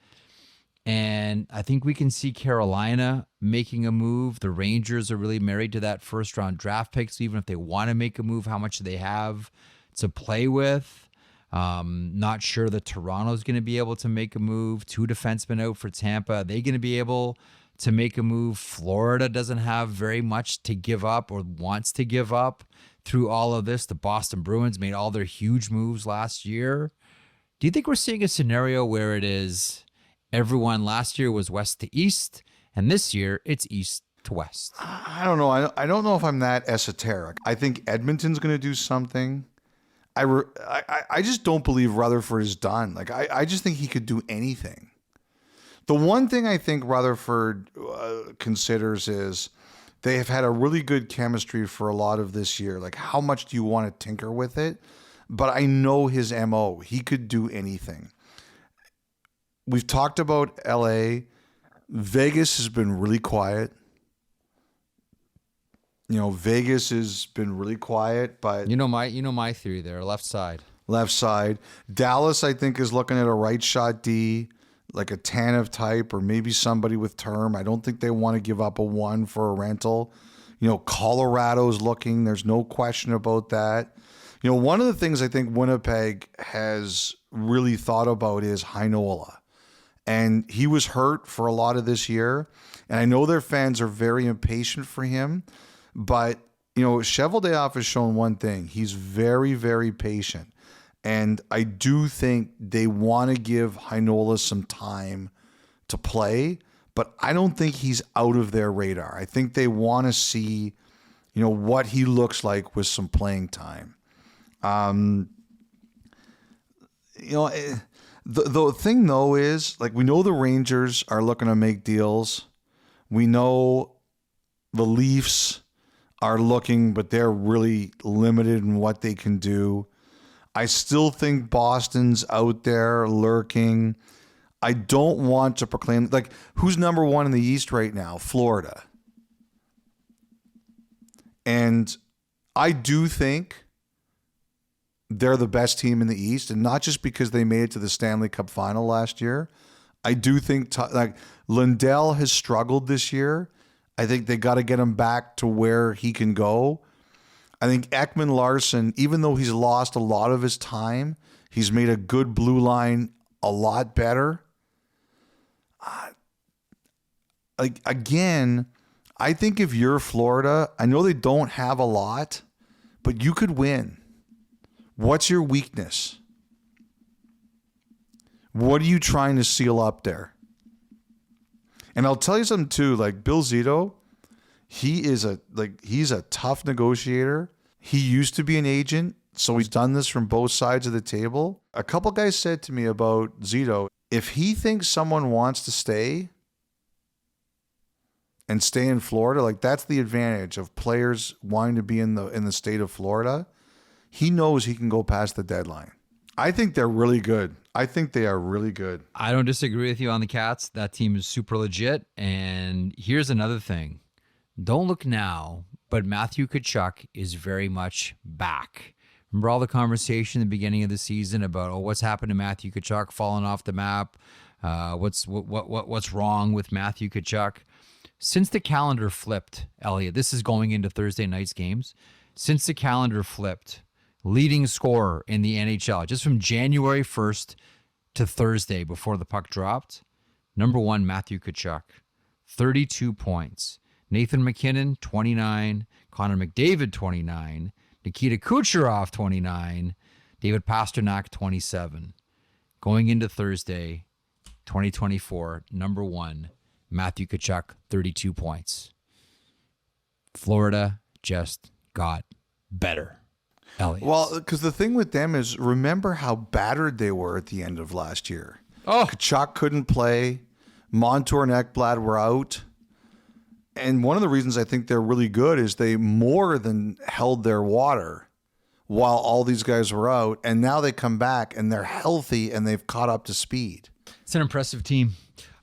and I think we can see Carolina making a move. The Rangers are really married to that first-round draft pick, so even if they want to make a move, how much do they have to play with? Not sure that Toronto's going to be able to make a move. 2 defensemen out for Tampa. Are they going to be able to make a move? Florida doesn't have very much to give up or wants to give up through all of this. The Boston Bruins made all their huge moves last year. Do you think we're seeing a scenario where it is everyone last year was west to east, and this year it's east to west? I don't know. I don't know if I'm that esoteric. I think Edmonton's going to do something. I just don't believe Rutherford is done. Like, I just think he could do anything. The one thing I think Rutherford considers is they have had a really good chemistry for a lot of this year. Like, how much do you want to tinker with it? But I know his MO. He could do anything. We've talked about LA. Vegas has been really quiet. Vegas has been really quiet, but my theory there, left side. Left side. Dallas, I think, is looking at a right shot D. like a Tanev type or maybe somebody with term. I don't think they want to give up a 1 for a rental. Colorado's looking. There's no question about that. One of the things I think Winnipeg has really thought about is Heinola. And he was hurt for a lot of this year. And I know their fans are very impatient for him. But, Cheveldayoff has shown one thing. He's very, very patient. And I do think they want to give Heinola some time to play. But I don't think he's out of their radar. I think they want to see, what he looks like with some playing time. The thing, though, is, we know the Rangers are looking to make deals. We know the Leafs are looking, but they're really limited in what they can do. I still think Boston's out there lurking. I don't want to proclaim, who's number 1 in the East right now? Florida. And I do think they're the best team in the East, and not just because they made it to the Stanley Cup final last year. I do think Lundell has struggled this year. I think they got to get him back to where he can go. I think Ekman-Larsson, even though he's lost a lot of his time, he's made a good blue line a lot better. Again, I think if you're Florida, I know they don't have a lot, but you could win. What's your weakness? What are you trying to seal up there? And I'll tell you something too, Bill Zito, he's a tough negotiator. He used to be an agent, so he's done this from both sides of the table. A couple guys said to me about Zito, if he thinks someone wants to stay in Florida, that's the advantage of players wanting to be in the state of Florida. He knows he can go past the deadline. I think they're really good. I think they are really good. I don't disagree with you on the Cats. That team is super legit. And here's another thing. Don't look now, but Matthew Tkachuk is very much back. Remember all the conversation at the beginning of the season about what's happened to Matthew Tkachuk, falling off the map? What's wrong with Matthew Tkachuk? Since the calendar flipped, Elliotte, this is going into Thursday night's games. Since the calendar flipped, leading scorer in the NHL, just from January 1st to Thursday before the puck dropped, number 1, Matthew Tkachuk, 32 points. Nathan McKinnon, 29. Connor McDavid, 29. Nikita Kucherov, 29. David Pastrnak, 27. Going into Thursday, 2024, number 1, Matthew Tkachuk, 32 points. Florida just got better. Elliot. Well, because the thing with them is, remember how battered they were at the end of last year. Tkachuk couldn't play. Montour and Ekblad were out. And one of the reasons I think they're really good is they more than held their water while all these guys were out. And now they come back and they're healthy and they've caught up to speed. It's an impressive team.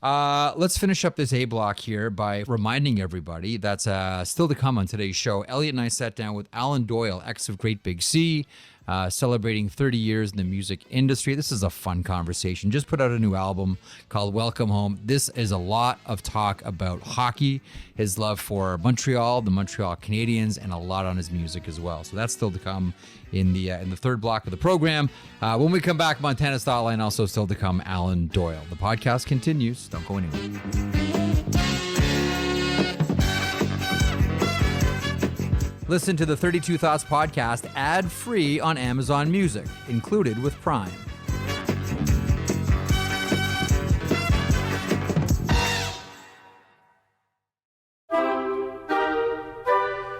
Let's finish up this A block here by reminding everybody that's still to come on today's show. Elliotte and I sat down with Alan Doyle, ex of Great Big Sea, celebrating 30 years in the music industry. This is a fun conversation. Just put out a new album called Welcome Home. This is a lot of talk about hockey, his love for Montreal, the Montreal Canadiens, and a lot on his music as well. So that's still to come in the third block of the program. When we come back, Montana's Thought also still to come, Alan Doyle. The podcast continues. Don't go anywhere. Listen to the 32 Thoughts podcast ad-free on Amazon Music, included with Prime.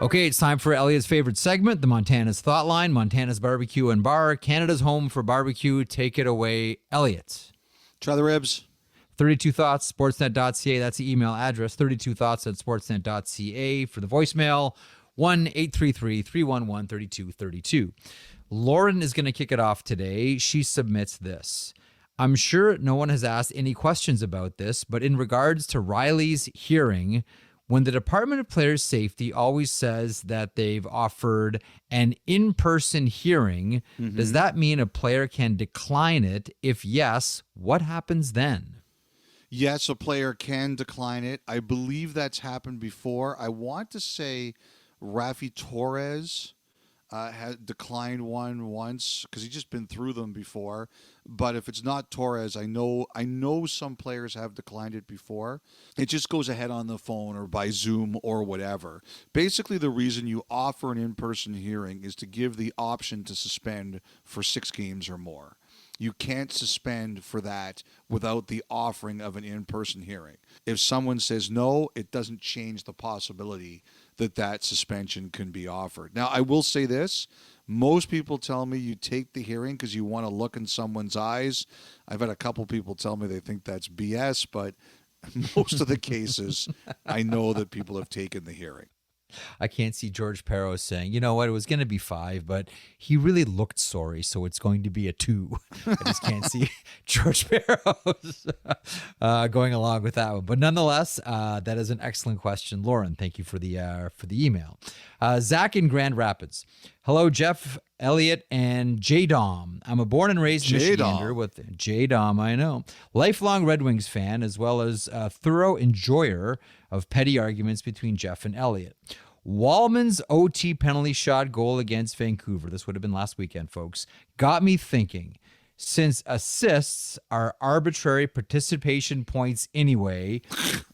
Okay, it's time for Elliotte's favorite segment, the Montana's Thought Line, Montana's Barbecue and Bar, Canada's home for barbecue. Take it away, Elliott. Try the ribs. 32 Thoughts, sportsnet.ca. That's the email address, 32thoughts at sportsnet.ca. For the voicemail, 1-833-311-3232. Lauren is going to kick it off today. She submits this. I'm sure no one has asked any questions about this, but in regards to Rielly's hearing, when the Department of Players Safety always says that they've offered an in-person hearing, does that mean a player can decline it? If yes, what happens then? yes, a player can decline it. I believe that's happened before. I want to say Rafi Torres had declined one once because he's just been through them before. But if it's not Torres, I know some players have declined it before. It just goes ahead on the phone or by Zoom or whatever. Basically, the reason you offer an in-person hearing is to give the option to suspend for 6 games or more. You can't suspend for that without the offering of an in-person hearing. If someone says no, it doesn't change the possibility that suspension can be offered. Now, I will say this. Most people tell me you take the hearing because you want to look in someone's eyes. I've had a couple people tell me they think that's BS, but most of the cases, I know that people have taken the hearing. I can't see George Peros saying, you know what, it was going to be 5, but he really looked sorry, so it's going to be a 2. I just can't see George Peros going along with that one. But nonetheless, that is an excellent question. Lauren, thank you for the email. Zach in Grand Rapids. Hello, Jeff, Elliotte, and J-Dom. I'm a born and raised Michigander with J-Dom, I know. Lifelong Red Wings fan, as well as a thorough enjoyer of petty arguments between Jeff and Elliotte. Wallman's OT penalty shot goal against Vancouver, this would have been last weekend, folks, got me thinking. Since assists are arbitrary participation points anyway,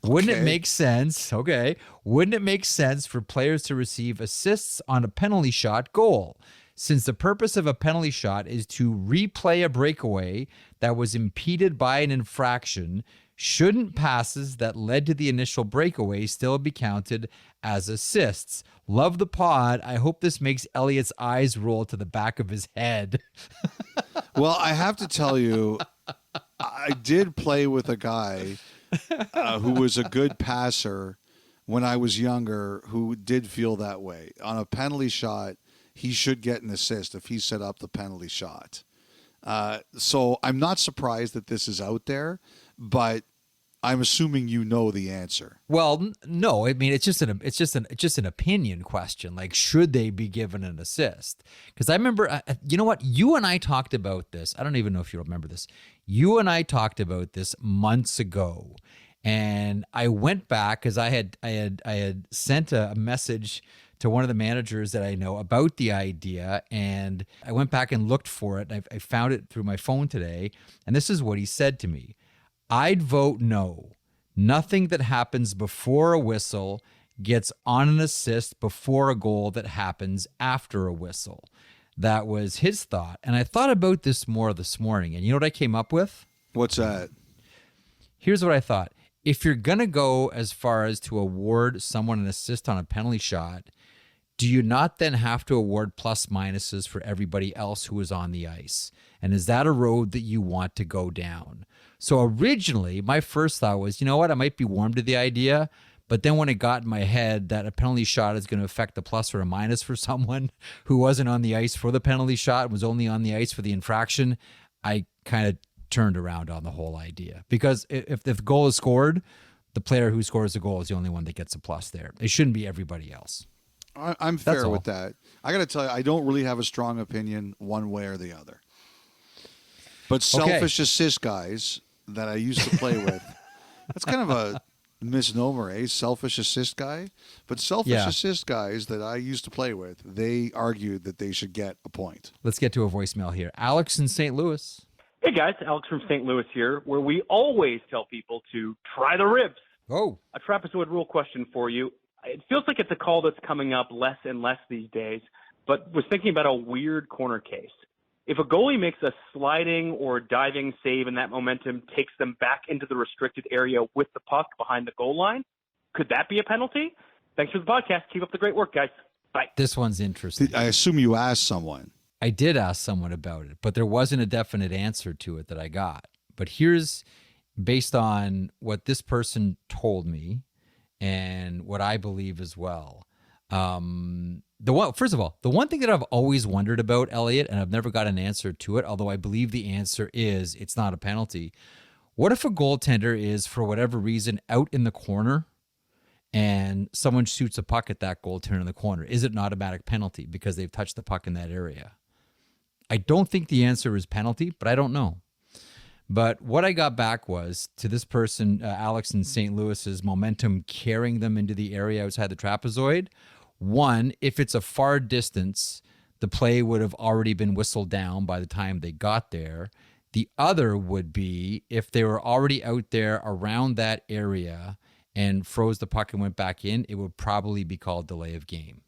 wouldn't it make sense? Wouldn't it make sense for players to receive assists on a penalty shot goal? Since the purpose of a penalty shot is to replay a breakaway that was impeded by an infraction, shouldn't passes that led to the initial breakaway still be counted as assists? Love the pod. I hope this makes Elliott's eyes roll to the back of his head. Well, I have to tell you, I did play with a guy who was a good passer when I was younger who did feel that way. On a penalty shot, he should get an assist if he set up the penalty shot. So I'm not surprised that this is out there, but I'm assuming you know the answer. Well, no, I mean it's just an opinion question. Like, should they be given an assist? Because I remember, you know what? You and I talked about this. I don't even know if you remember this. You and I talked about this months ago, and I went back because I had sent a message to one of the managers that I know about the idea, and I went back and looked for it. And I found it through my phone today, and this is what he said to me. I'd vote no. Nothing that happens before a whistle gets on an assist before a goal that happens after a whistle. That was his thought. And I thought about this more this morning. And you know what I came up with? What's that? Here's what I thought. If you're going to go as far as to award someone an assist on a penalty shot, do you not then have to award plus minuses for everybody else who is on the ice? And is that a road that you want to go down? So originally, my first thought was, you know what, I might be warm to the idea, but then when it got in my head that a penalty shot is going to affect a plus or a minus for someone who wasn't on the ice for the penalty shot, was only on the ice for the infraction, I kind of turned around on the whole idea. Because if the goal is scored, the player who scores the goal is the only one that gets a plus there. It shouldn't be everybody else. I'm fair with that. I got to tell you, I don't really have a strong opinion one way or the other. But selfish assist guys that I used to play with, that's kind of a misnomer, eh? Selfish assist guy. But selfish assist guys that I used to play with, they argued that they should get a point. Let's get to a voicemail here. Alex in St. Louis. Hey, guys. Alex from St. Louis here, where we always tell people to try the ribs. Oh. A trapezoid rule question for you. It feels like it's a call that's coming up less and less these days, but was thinking about a weird corner case. If a goalie makes a sliding or diving save and that momentum takes them back into the restricted area with the puck behind the goal line, could that be a penalty? Thanks for the podcast. Keep up the great work, guys. Bye. This one's interesting. I assume you asked someone. I did ask someone about it, but there wasn't a definite answer to it that I got. But here's, based on what this person told me and what I believe as well. First of all, the one thing that I've always wondered about, Elliotte, and I've never got an answer to it, although I believe the answer is it's not a penalty. What if a goaltender is, for whatever reason, out in the corner and someone shoots a puck at that goaltender in the corner? Is it an automatic penalty because they've touched the puck in that area? I don't think the answer is penalty, but I don't know. But what I got back was to this person, Alex in St. Louis's momentum carrying them into the area outside the trapezoid. One, if it's a far distance, the play would have already been whistled down by the time they got there. The other would be if they were already out there around that area and froze the puck and went back in, it would probably be called delay of game.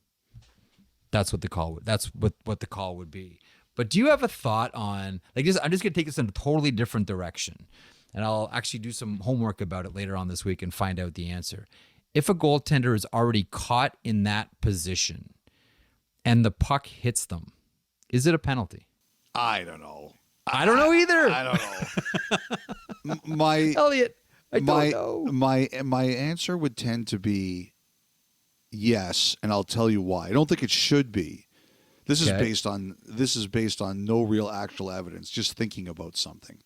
That's what the call would. That's what the call would be. But do you have a thought on like this? I'm just gonna take this in a totally different direction, and I'll actually do some homework about it later on this week and find out the answer. If a goaltender is already caught in that position and the puck hits them, is it a penalty? I don't know. I don't know either. I don't know. Elliotte, I don't know. My answer would tend to be yes, and I'll tell you why. I don't think it should be. This is based on no real actual evidence, just thinking about something.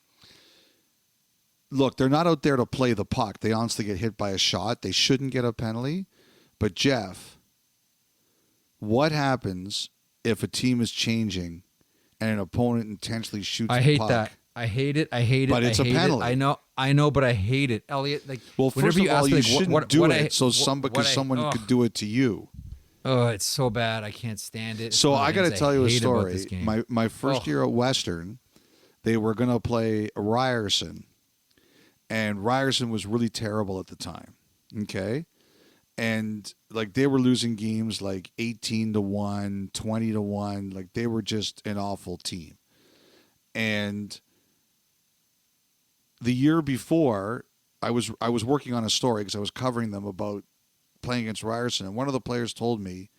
Look, they're not out there to play the puck. They honestly get hit by a shot. They shouldn't get a penalty. But Jeff, what happens if a team is changing and an opponent intentionally shoots the puck? I hate that. I hate it. But it's a penalty. I know, but I hate it. Elliotte, like, well, first of all, you shouldn't do it someone could do it to you. Oh, it's so bad. I can't stand it. So I got to tell you a story. My first year at Western, they were going to play Ryerson, and Ryerson was really terrible at the time. Okay, and like they were losing games like 18-1, 20-1. Like they were just an awful team. And the year before, I was working on a story because I was covering them about playing against Ryerson, and one of the players told me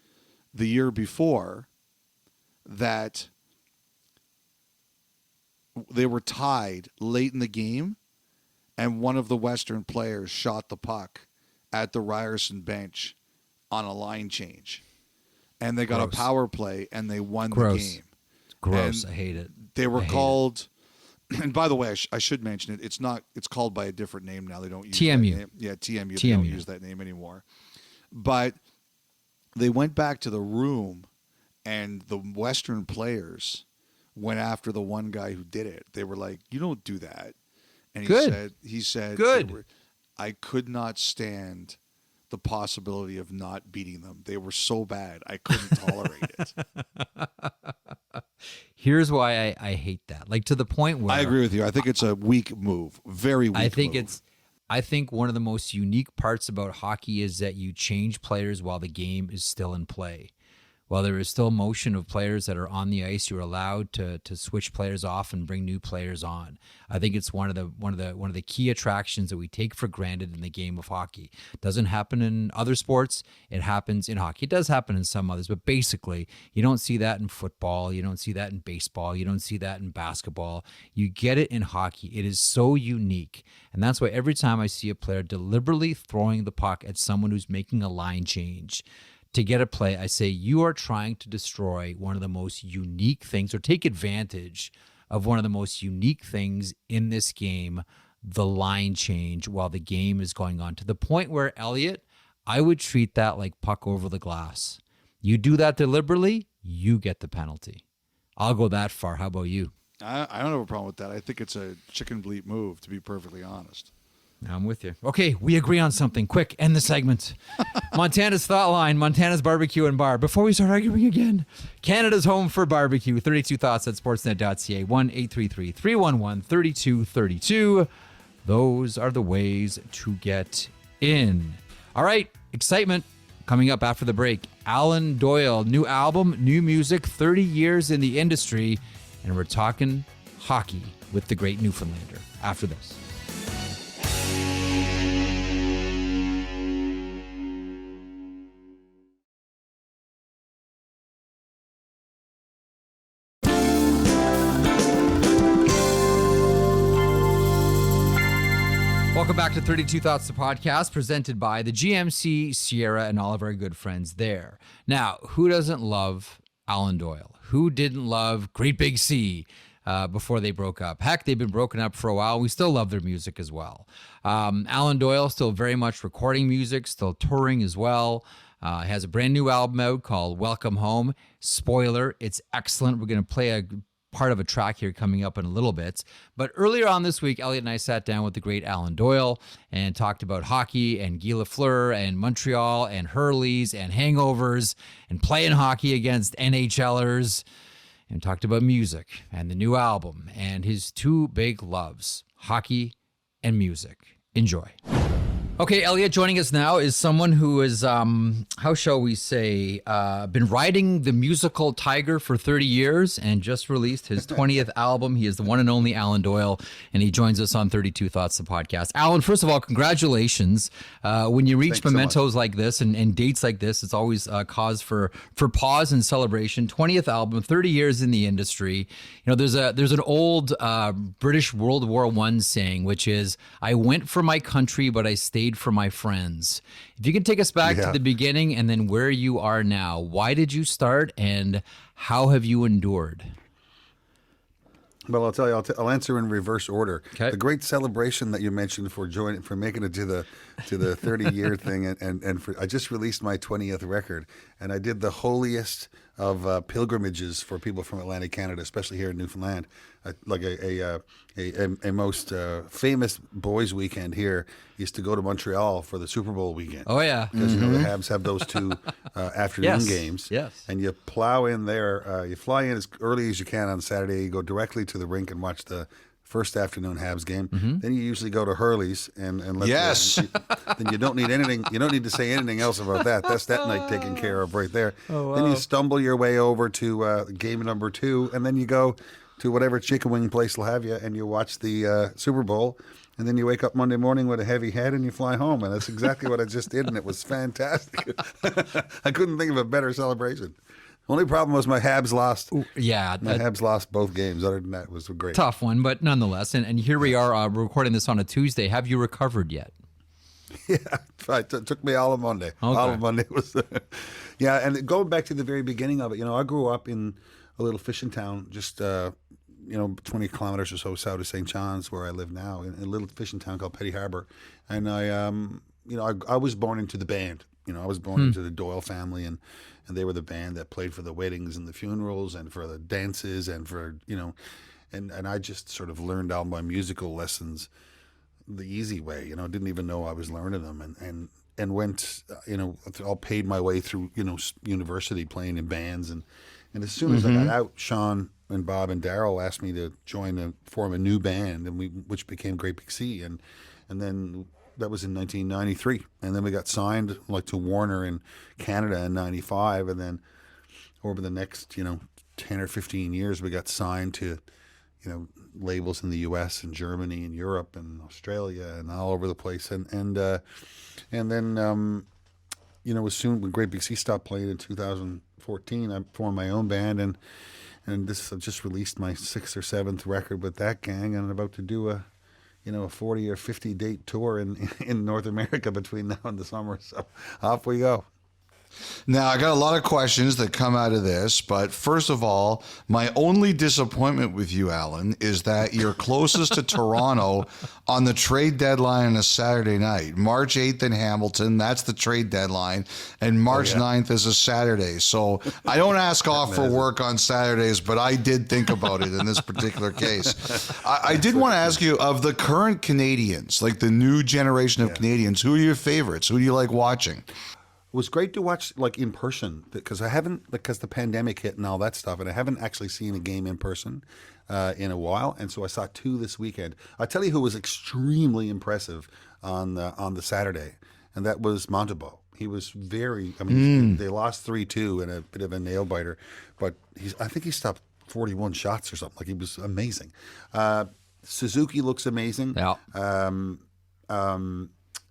the year before that they were tied late in the game, and one of the Western players shot the puck at the Ryerson bench on a line change, and they got a power play and they won the game. It's gross. And I hate it. They were called. And by the way, I should mention it. It's not. It's called by a different name now. They don't use TMU. That name. Yeah, TMU. They don't use that name anymore. But they went back to the room, and the Western players went after the one guy who did it. They were like, "You don't do that." And he said, "Good." I could not stand the possibility of not beating them. They were so bad, I couldn't tolerate it. Here's why I hate that. Like to the point where I agree with you. I think it's a weak move. Very weak move. I think one of the most unique parts about hockey is that you change players while the game is still in play. While there is still motion of players that are on the ice, you're allowed to switch players off and bring new players on. I think it's one of the key attractions that we take for granted in the game of hockey. It doesn't happen in other sports. It happens in hockey. It does happen in some others, but basically, you don't see that in football. You don't see that in baseball. You don't see that in basketball. You get it in hockey. It is so unique, and that's why every time I see a player deliberately throwing the puck at someone who's making a line change to get a play, I say you are trying to destroy one of the most unique things or take advantage of one of the most unique things in this game, the line change while the game is going on, to the point where, Elliotte, I would treat that like puck over the glass. You do that deliberately, you get the penalty. I'll go that far. How about you? I don't have a problem with that. I think it's a chicken bleep move, to be perfectly honest. I'm with you. Okay, we agree on something. Quick, end the segment. Montana's Thought Line, Montana's Barbecue and Bar. Before we start arguing again, Canada's home for barbecue. 32 Thoughts at sportsnet.ca. 1-833-311-3232. Those are the ways to get in. All right, excitement coming up after the break. Alan Doyle, new album, new music, 30 years in the industry, and we're talking hockey with the great Newfoundlander after this. Welcome back to 32 Thoughts, the podcast presented by the GMC, Sierra, and all of our good friends there. Now, who doesn't love Alan Doyle? Who didn't love Great Big Sea before they broke up? Heck, they've been broken up for a while. We still love their music as well. Alan Doyle still very much recording music, still touring as well. He has a brand new album out called Welcome Home. Spoiler, it's excellent. We're going to play a part of a track here coming up in a little bit. But earlier on this week, Elliotte and I sat down with the great Alan Doyle and talked about hockey and Guy Lafleur and Montreal and Hurleys and hangovers and playing hockey against NHLers, and talked about music and the new album and his two big loves, hockey and music. Enjoy. Okay, Elliotte, joining us now is someone who is, how shall we say, been riding the musical tiger for 30 years and just released his 20th album. He is the one and only Alan Doyle, and he joins us on 32 Thoughts, the podcast. Alan, first of all, congratulations. When you reach mementos like this and dates like this, it's always a cause for pause and celebration. 20th album, 30 years in the industry. You know, there's an old British World War I saying, which is, I went for my country, but I stayed for my friends. If you can take us back to the beginning and then where you are now, why did you start and how have you endured? Well, I'll tell you, I'll answer in reverse order. Okay. The great celebration that you mentioned for making it to the 30-year thing, and I just released my 20th record, and I did the holiest of pilgrimages for people from Atlantic Canada, especially here in Newfoundland. Like a most famous boys' weekend here used to go to Montreal for the Super Bowl weekend. Oh yeah, because you know the Habs have those two afternoon games. Yes, and you plow in there. You fly in as early as you can on Saturday. You go directly to the rink and watch the first afternoon Habs game. Then you usually go to Hurley's and let then you don't need anything. You don't need to say anything else about that. That's that night taken care of right there. Oh, wow. Then you stumble your way over to game number 2, and then you go to whatever chicken wing place will have you, and you watch the Super Bowl. And then you wake up Monday morning with a heavy head and you fly home. And that's exactly what I just did. And it was fantastic. I couldn't think of a better celebration. Only problem was my Habs lost. Yeah. My Habs lost both games. Other than that, it was a great. Tough one, but nonetheless. And here we are recording this on a Tuesday. Have you recovered yet? Yeah. It took me all of Monday. Okay. All of Monday was. Yeah. And going back to the very beginning of it, you know, I grew up in a little fishing town just 20 kilometers or so south of St. John's, where I live now, in a little fishing town called Petty Harbor. And I was born into the band. You know, I was born into the Doyle family, and they were the band that played for the weddings and the funerals and for the dances and for, you know, and I just sort of learned all my musical lessons the easy way. You know, didn't even know I was learning them, and went, all paid my way through, university playing in bands, and as soon as I got out, Sean and Bob and Daryl asked me to form a new band, which became Great Big Sea, and then that was in 1993, and then we got signed to Warner in Canada in 95, and then over the next 10 or 15 years we got signed to labels in the U.S. and Germany and Europe and Australia and all over the place, and then as soon when Great Big Sea stopped playing in 2014, I formed my own band, and this, I've just released my 6th or 7th record with that gang, and I'm about to do a 40 or 50 date tour in North America between now and the summer. So off we go. Now, I got a lot of questions that come out of this, but first of all, my only disappointment with you, Alan, is that you're closest to Toronto on the trade deadline on a Saturday night. March 8th in Hamilton, that's the trade deadline, and March 9th is a Saturday. So I don't ask off for work on Saturdays, but I did think about it in this particular case. I did want to ask you, of the current Canadians, like the new generation of Canadians, who are your favorites? Who do you like watching? It was great to watch in person, because the pandemic hit and all that stuff, and I haven't actually seen a game in person in a while, and so I saw 2 this weekend. I tell you who was extremely impressive on the Saturday, and that was Montembeault. He was very. I mean, they lost 3-2 in a bit of a nail biter, but I think he stopped 41 shots or something. He was amazing. Suzuki looks amazing. Yeah.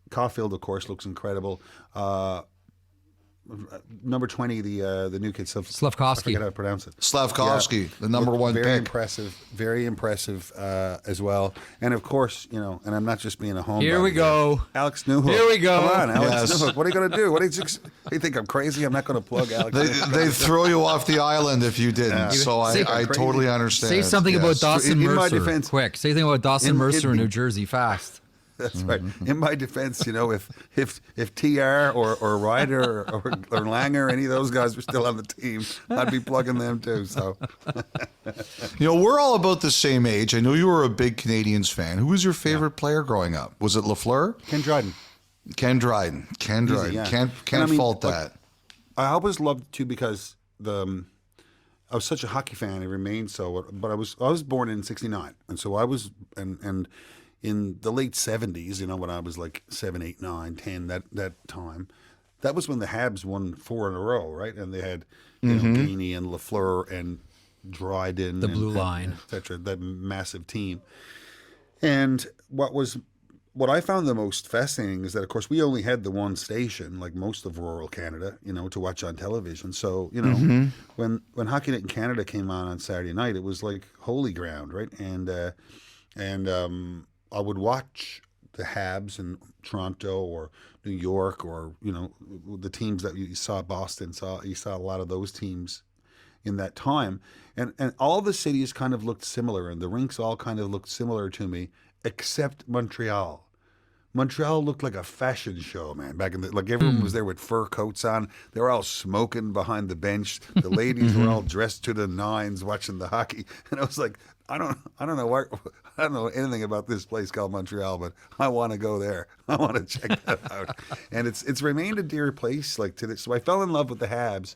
Caulfield, of course, looks incredible. Number 20, the new kid, Slafkovsky. I forget how to pronounce it. Slafkovsky, the number one very pick. Very impressive as well. And of course, and I'm not just being a homebody. Here we go. Alex Newhook. Here we go. Come on, Alex Yes. Newhook. What are you going to do? What do you think I'm crazy? I'm not going to plug Alex Newhook. They'd throw you off the island if you didn't. So I totally understand. Say something about Dawson In my Mercer. defense- Quick. Say something about Dawson Mercer in New Jersey fast. That's right. In my defense, if TR or Ryder or Langer, any of those guys were still on the team, I'd be plugging them too. So, we're all about the same age. I know you were a big Canadiens fan. Who was your favorite player growing up? Was it Lafleur? Ken Dryden. Ken Dryden. Yeah. Can't fault that. I always loved it too because I was such a hockey fan. I remained so, but I was born in '69, and so I was and in the late '70s, when I was like 7, 8, 9, 10, that time, that was when the Habs won 4 in a row, right? And they had Gainey and Lafleur and Dryden, the blue line, etc. That massive team. And what I found the most fascinating is that, of course, we only had the one station, like most of rural Canada, to watch on television. So, when Hockey Night in Canada came on Saturday night, it was like holy ground, right? And I would watch the Habs in Toronto or New York or, the teams that you saw, Boston, you saw a lot of those teams in that time. And all the cities kind of looked similar, and the rinks all kind of looked similar to me, except Montreal. Montreal looked like a fashion show, man. Back in everyone was there with fur coats on. They were all smoking behind the bench. The ladies were all dressed to the nines, watching the hockey. And I was like, I don't know anything about this place called Montreal, but I want to go there. I want to check that out. And it's remained a dear place to this. So I fell in love with the Habs,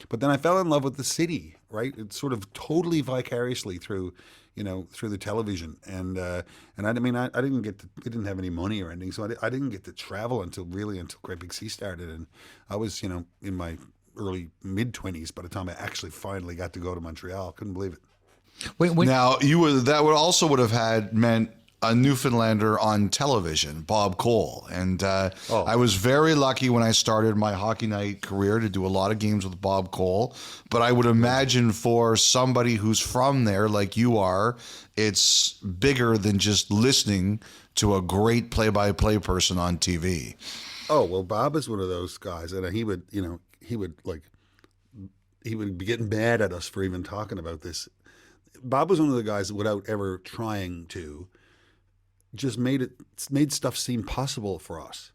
but then I fell in love with the city. Right? It's sort of totally vicariously through the television, and I didn't have any money or anything, so I didn't get to travel until Great Big Sea started, and I was in my early mid-20s by the time I actually finally got to go to Montreal. Couldn't believe it. Now that would have meant a Newfoundlander on television, Bob Cole. And I was very lucky when I started my Hockey Night career to do a lot of games with Bob Cole. But I would imagine for somebody who's from there, like you are, it's bigger than just listening to a great play-by-play person on TV. Oh, well, Bob is one of those guys, and he would be getting mad at us for even talking about this. Bob was one of the guys that, without ever trying to, just made stuff seem possible for us,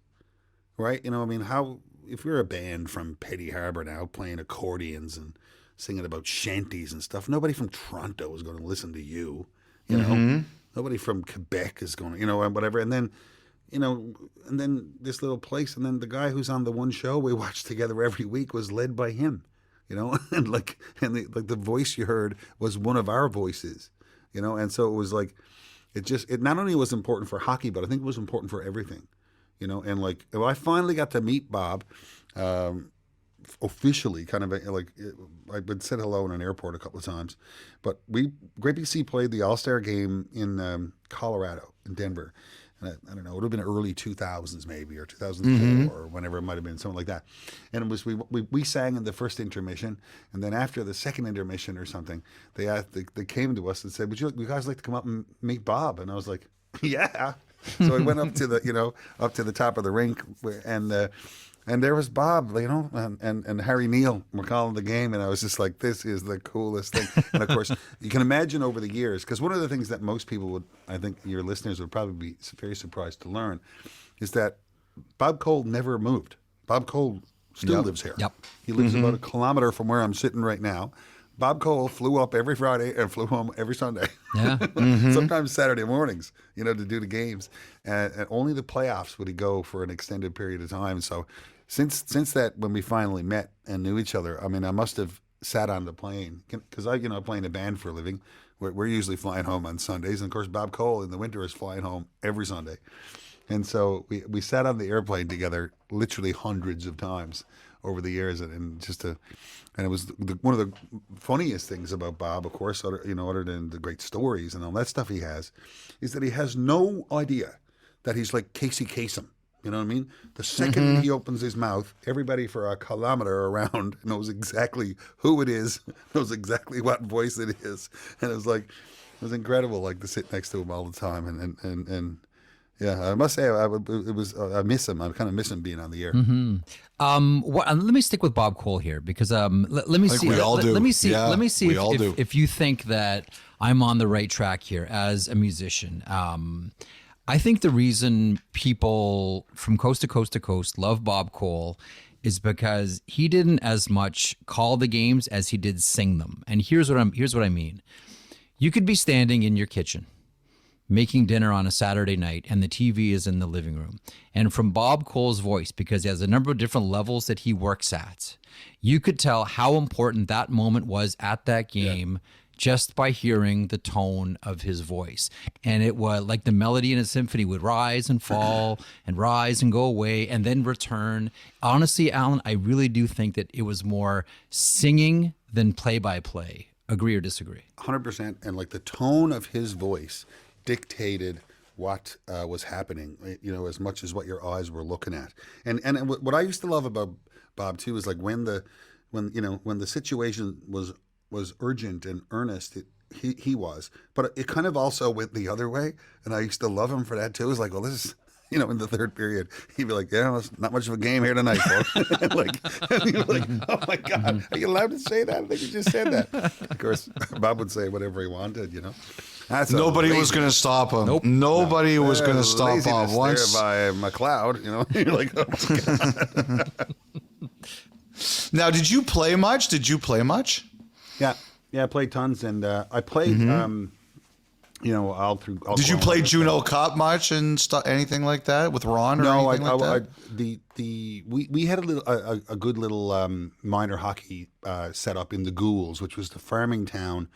right? If we're a band from Petty Harbor now playing accordions and singing about shanties and stuff, nobody from Toronto is going to listen to you, Nobody from Quebec is going to, whatever. And then, and then this little place, and then the guy who's on the one show we watched together every week was led by him, and the voice you heard was one of our voices, and so it was like, it not only was important for hockey, but I think it was important for everything, and I finally got to meet Bob officially, kind of I've been said hello in an airport a couple of times, but Great Big Sea played the All-Star game in Colorado, in Denver. And I don't know, it would have been early 2000s maybe, or 2004, or whenever it might have been, something like that. And it was we sang in the first intermission, and then after the second intermission or something, they came to us and said, "Would you guys like to come up and meet Bob?" And I was like, "Yeah." So I went up to the top of the rink, and there was Bob, and Harry Neal were calling the game, and I was just like, this is the coolest thing. And of course, you can imagine over the years, because one of the things that most people would, I think your listeners would probably be very surprised to learn, is that Bob Cole never moved. Bob Cole still lives here. Yep. He lives about a kilometer from where I'm sitting right now. Bob Cole flew up every Friday and flew home every Sunday. Yeah. Sometimes Saturday mornings, to do the games. And only the playoffs would he go for an extended period of time. So since that, when we finally met and knew each other, I must have sat on the plane, because I play in a band for a living. We're usually flying home on Sundays. And of course, Bob Cole in the winter is flying home every Sunday. And so we sat on the airplane together literally hundreds of times over the years, and it was one of the funniest things about Bob, of course, other than the great stories and all that stuff he has, is that he has no idea that he's like Casey Kasem. You know what I mean? The second he opens his mouth, everybody for a kilometer around knows exactly who it is, knows exactly what voice it is, and it was incredible, to sit next to him all the time, and yeah, I must say I miss him. I kind of miss him being on the air. Let me stick with Bob Cole here, because let me see. We all do. Let me see. Yeah, let me see we all do. if you think that I'm on the right track here as a musician. I think the reason people from coast to coast to coast love Bob Cole is because he didn't as much call the games as he did sing them. And here's what I mean. You could be standing in your kitchen making dinner on a Saturday night and the TV is in the living room. And from Bob Cole's voice, because he has a number of different levels that he works at, you could tell how important that moment was at that game just by hearing the tone of his voice. And it was like the melody in a symphony would rise and fall and rise and go away and then return. Honestly, Alan, I really do think that it was more singing than play-by-play. Agree or disagree? 100%. And like the tone of his voice dictated what was happening, as much as what your eyes were looking at. And what I used to love about Bob too is like when the situation was urgent and earnest, he was, but it kind of also went the other way. And I used to love him for that too. It was like, well, this is, in the third period, he'd be like, yeah, it's not much of a game here tonight, folks. and you're like, oh my God, are you allowed to say that? I think you just said that. Of course, Bob would say whatever he wanted, That's Nobody was going to stop him. Nope. Nobody was going to stop Bob once. There by McLeod, you're like, oh my God. Now, did you play much? Yeah, I played tons, and I played, all through. Did you play Juno Cup much and anything like that with Ron? Or no, anything like that? We had a good little minor hockey set up in the Ghouls, which was the farming town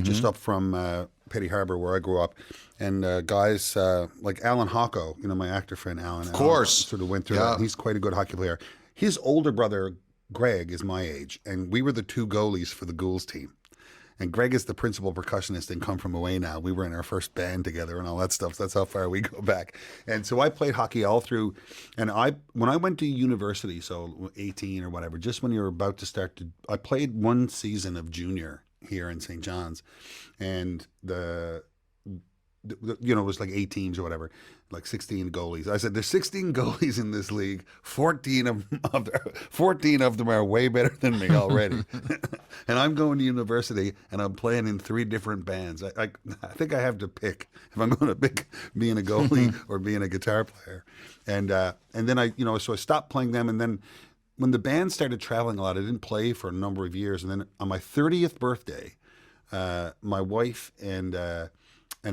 just up from Petty Harbor where I grew up, and guys like Alan Hocko, my actor friend Alan, of course, sort of went through that. He's quite a good hockey player. His older brother Greg is my age, and we were the two goalies for the Ghouls team. And Greg is the principal percussionist in Come From Away Now. We were in our first band together and all that stuff. So that's how far we go back. And so I played hockey all through. And when I went to university, so 18 or whatever, just when you were about to start I played one season of junior here in St. John's. And it was like 8 teams or whatever, like 16 goalies. I said, there's 16 goalies in this league. 14 of them are way better than me already. And I'm going to university and I'm playing in 3 different bands. I think I have to pick if I'm going to pick being a goalie or being a guitar player. And then so I stopped playing them. And then when the band started traveling a lot, I didn't play for a number of years. And then on my 30th birthday, my wife and a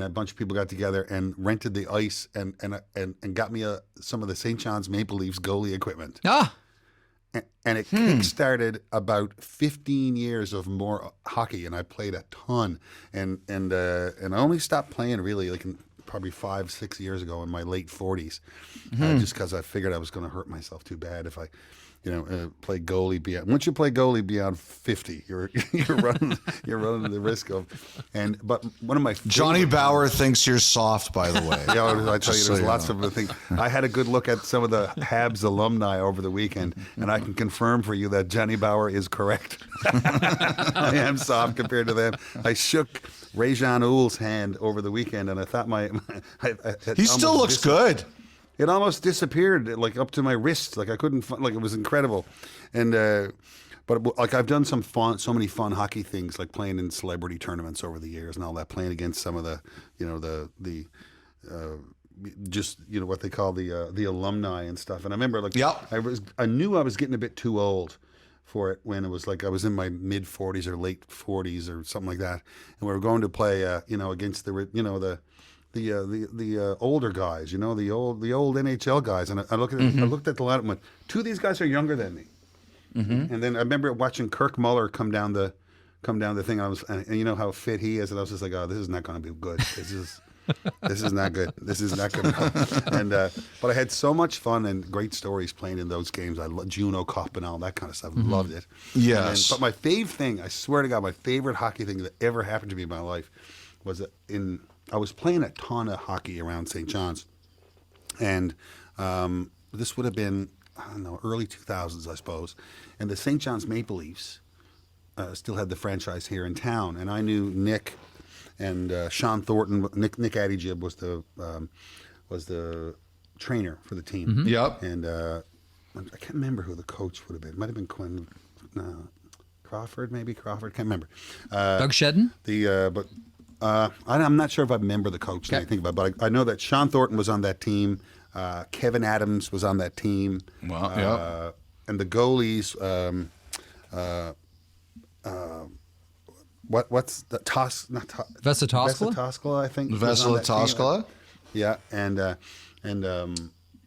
bunch of people got together and rented the ice and got me some of the St. John's Maple Leafs goalie equipment. And it kick-started about 15 years of more hockey, and I played a ton. And I only stopped playing really like probably 5-6 years ago in my late 40s, just because I figured I was going to hurt myself too bad if I play goalie beyond. Once you play goalie beyond 50, you're running the risk of. But one of my Johnny Bauer thinks you're soft, by the way. Yeah, I tell you, there's lots of things. I had a good look at some of the Habs alumni over the weekend, and I can confirm for you that Johnny Bauer is correct. I am soft compared to them. I shook Rajan Uhl's hand over the weekend, and I thought he still looks good. It almost disappeared, like up to my wrist. Like I couldn't, like it was incredible. And but like I've done so many fun hockey things, like playing in celebrity tournaments over the years and all that, playing against some of the, what they call the alumni and stuff. And I remember I knew I was getting a bit too old for it when it was like I was in my mid 40s or late 40s or something like that, and we were going to play, against the older guys, the old NHL guys, and I looked at the lineup and went, 2 of these guys are younger than me. And then I remember watching Kirk Muller come down the thing. And you know how fit he is, and I was just like, oh, this is not going to be good. This is not good. This is not good. And but I had so much fun and great stories playing in those games. I loved Juno Cup and all that kind of stuff. Loved it. Yes. But my I swear to God, my favorite hockey thing that ever happened to me in my life was I was playing a ton of hockey around St. John's, and this would have been, I don't know, early 2000s, I suppose, and the St. John's Maple Leafs still had the franchise here in town, and I knew Nick and Sean Thornton. Nick Adigib was the trainer for the team. Yep. And I can't remember who the coach would have been. It might have been Quinn Crawford, maybe Crawford. Can't remember. Doug Shedden? But I'm not sure if I remember the coach and anything about it, but I know that Sean Thornton was on that team. Kevin Adams was on that team. Wow, yeah. And the goalies, what's the Vesitoskala? Vesitoskala, I think. was on that team. Vesitoskala? Yeah,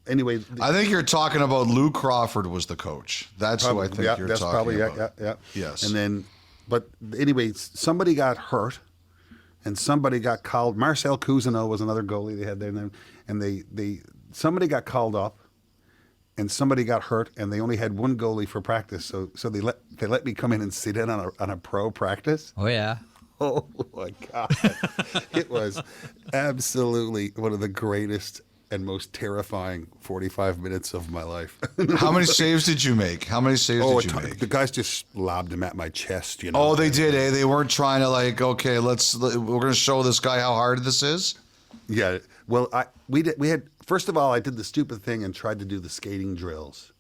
anyway, I think you're talking about Lou Crawford was the coach. That's who I think you're that's talking probably, about. Yeah. Yes. And then, but anyway, somebody got hurt, and somebody got called. Marcel Cousineau was another goalie they had there, and somebody got called up, and somebody got hurt, and they only had one goalie for practice. So they let me come in and sit in on a pro practice. Oh yeah. Oh my God! It was absolutely one of the greatest and most terrifying 45 minutes of my life. How many saves did you make? Did you make? The guys just lobbed them at my chest, you know. Oh, they did, eh? They weren't trying to okay, we're going to show this guy how hard this is? Yeah. Well, we had first of all, I did the stupid thing and tried to do the skating drills.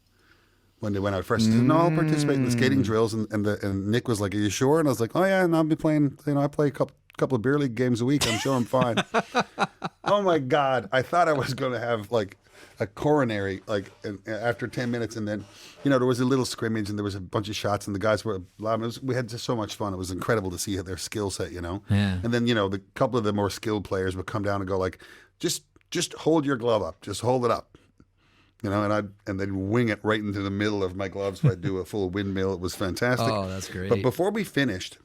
When I first said, no, I'll participate in the skating drills, and Nick was like, "Are you sure?" And I was like, "Oh yeah, and I'll be playing. I play a couple of beer league games a week. I'm sure I'm fine." Oh my God! I thought I was going to have like a coronary after 10 minutes, and then there was a little scrimmage, and there was a bunch of shots, and the guys were loud. We had just so much fun. It was incredible to see their skill set, Yeah. And then the couple of the more skilled players would come down and go like, just hold your glove up, just hold it up. And then wing it right into the middle of my gloves. So I'd do a full windmill. It was fantastic. Oh, that's great. But before we finished,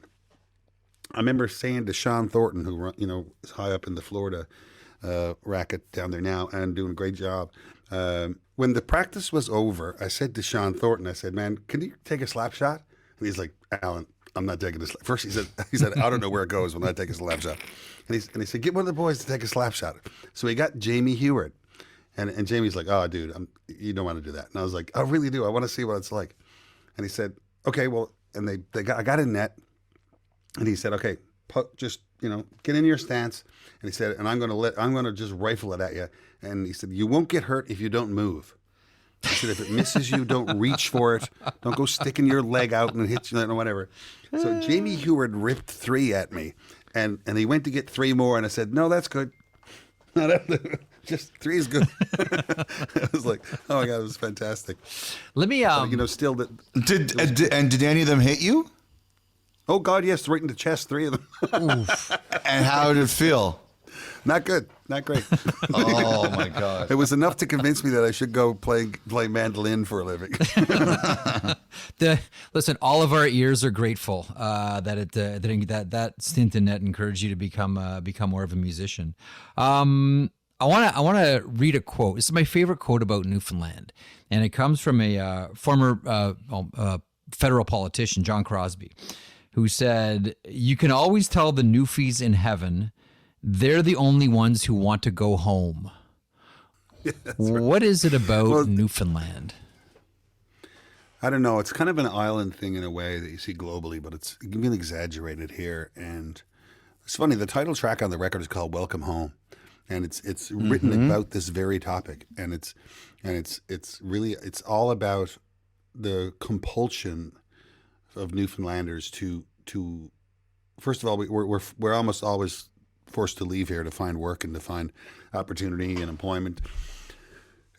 I remember saying to Sean Thornton, who is high up in the Florida racket down there now and doing a great job. When the practice was over, I said to Sean Thornton, I said, "Man, can you take a slap shot?" And he's like, "Alan, I'm not taking this." First, he said, "I don't know where it goes when I take a slap shot." And he said, "Get one of the boys to take a slap shot." So he got Jamie Heward. And Jamie's like, "Oh, dude, you don't want to do that." And I was like, "I really do. I want to see what it's like." And he said, "Okay, well," and I got in net, and he said, "Okay, just get in your stance." And he said, "And I'm going to just rifle it at you." And he said, "You won't get hurt if you don't move." He said, "If it misses you, don't reach for it. Don't go sticking your leg out and hit you or whatever." So Jamie Heward ripped 3 at me, and he went to get 3 more, and I said, "No, that's good. Just 3 is good." I was like, "Oh my God, it was fantastic." Let me still that Did any of them hit you? Oh God, yes, right in the chest, 3 of them. oof. And how did it feel? Not good, not great. Oh my God! It was enough to convince me that I should go play mandolin for a living. Listen, all of our ears are grateful that stint in net encouraged you to become more of a musician. I want to read a quote. This is my favorite quote about Newfoundland, and it comes from a former federal politician, John Crosby, who said, "You can always tell the Newfies in heaven they're the only ones who want to go home." Yeah, what is it about Newfoundland? I don't know. It's kind of an island thing in a way that you see globally, but it's even exaggerated here. And it's funny. The title track on the record is called "Welcome Home." And it's written about this very topic, and it's really all about the compulsion of Newfoundlanders to first of all we're almost always forced to leave here to find work and to find opportunity and employment,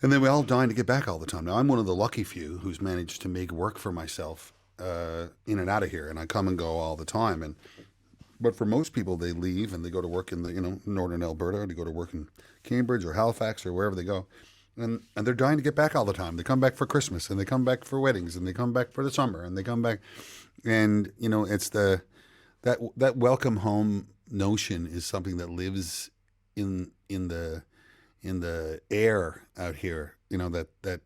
and then we all dying to get back all the time. Now I'm one of the lucky few who's managed to make work for myself in and out of here, and I come and go all the time. But for most people, they leave and they go to work in the northern Alberta, or they go to work in Cambridge or Halifax or wherever they go, and they're dying to get back all the time. They come back for Christmas, and they come back for weddings, and they come back for the summer, and they come back, and it's that welcome home notion is something that lives in the air out here. That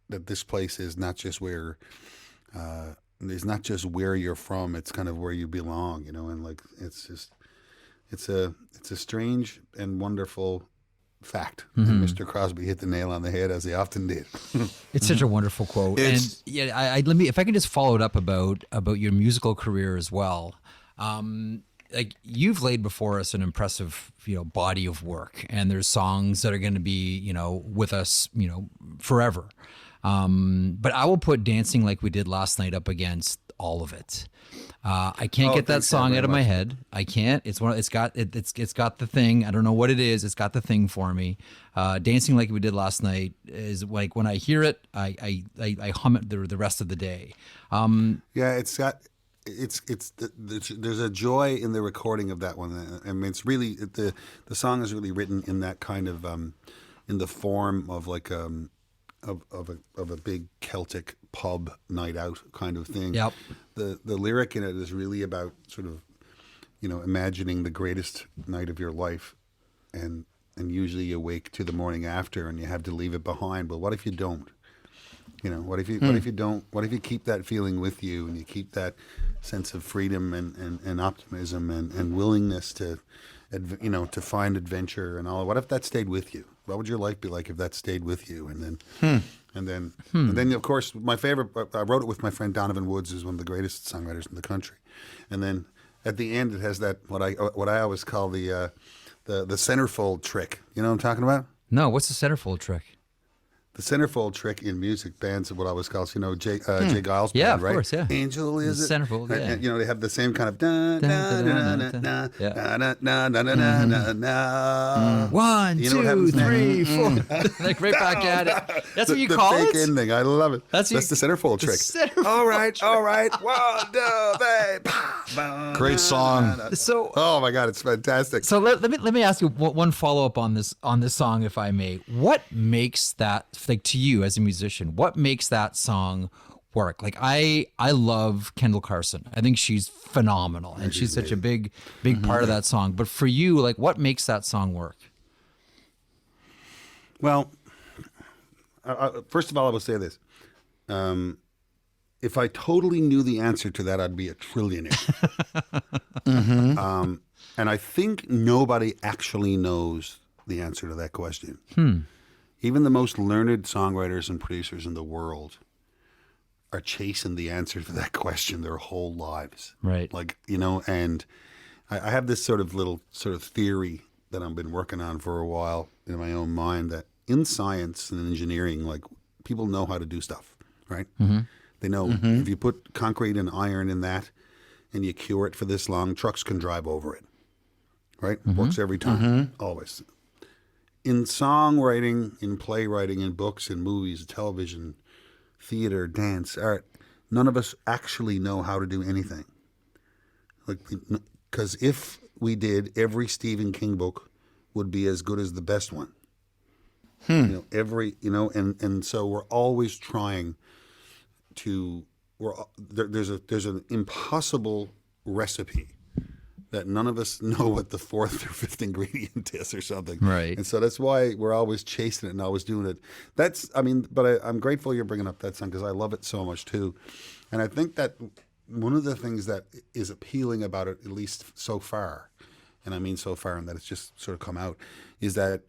this place is not just where. It's not just where you're from; it's kind of where you belong, and it's a strange and wonderful fact. And Mr. Crosby hit the nail on the head, as he often did. It's such a wonderful quote. And yeah, if I can just follow it up about your musical career as well. Like you've laid before us an impressive, body of work, and there's songs that are going to be, with us, forever. But I will put Dancing Like We Did Last Night up against all of it. I can't get that thanks, song very out of my much. head. I can't. It's got the thing. I don't know what it is. It's got the thing for me. Dancing Like We Did Last Night is like when I hear it, I hum it the rest of the day. Yeah, there's a joy in the recording of that one. I mean, it's really the song is really written in that kind of in the form of like of a big Celtic pub night out kind of thing. Yep. The lyric in it is really about sort of, imagining the greatest night of your life, and usually you wake to the morning after and you have to leave it behind. But what if you don't? What if you don't? What if you keep that feeling with you and you keep that sense of freedom and optimism and willingness to find adventure and all? What if that stayed with you? What would your life be like if that stayed with you? And then of course my favorite. I wrote it with my friend Donovan Woods, who's one of the greatest songwriters in the country. And then at the end it has that what I always call the centerfold trick. You know what I'm talking about? No, what's the centerfold trick? The centerfold trick in music bands, what I always call, Jay Giles' Yeah, band, of right? course, yeah. Angel is The it? centerfold, yeah. And, they have the same kind of da da da da da da da da da da da. 1, You know what 2, happens next? 3, 4. Like right back at it. That's what you call the it? fake ending. I love it. That's the centerfold trick. centerfold All right. 1, 2, 3. Great song. So Oh my God, it's fantastic. So let me ask you one follow up on this song, if I may. What makes that, like, to you as a musician? What makes that song work? Like I love Kendall Carson. I think she's phenomenal, and she's such a big part of that song. But for you, like, what makes that song work? Well, first of all, I will say this. If I totally knew the answer to that, I'd be a trillionaire. And I think nobody actually knows the answer to that question. Even the most learned songwriters and producers in the world are chasing the answer to that question their whole lives. Right. Like, and I have this sort of theory that I've been working on for a while in my own mind, that in science and engineering, like, people know how to do stuff, right? They know if you put concrete and iron in that and you cure it for this long, trucks can drive over it, right? Works every time, always. In songwriting, in playwriting, in books, in movies, television, theater, dance, art, none of us actually know how to do anything. Like, because if we did, every Stephen King book would be as good as the best one. And so we're always trying to. There's an impossible recipe that none of us know what the 4th or 5th ingredient is or something. Right. And so that's why we're always chasing it and always doing it. I'm grateful you're bringing up that song because I love it so much too. And I think that one of the things that is appealing about it, at least so far, and I mean so far in that it's just sort of come out, is that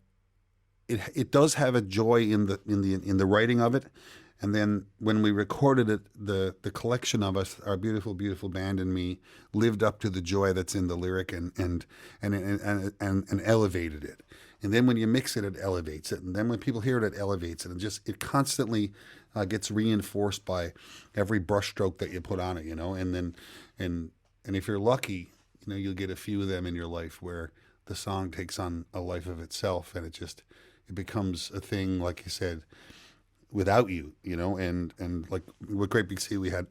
it does have a joy in the writing of it. And then when we recorded it, the collection of us, our beautiful, beautiful band and me, lived up to the joy that's in the lyric and elevated it. And then when you mix it, it elevates it. And then when people hear it, it elevates it. And it constantly gets reinforced by every brushstroke that you put on it, And if you're lucky, you'll get a few of them in your life where the song takes on a life of itself, and it becomes a thing, like you said, without you, and like with Great Big Sea, we had,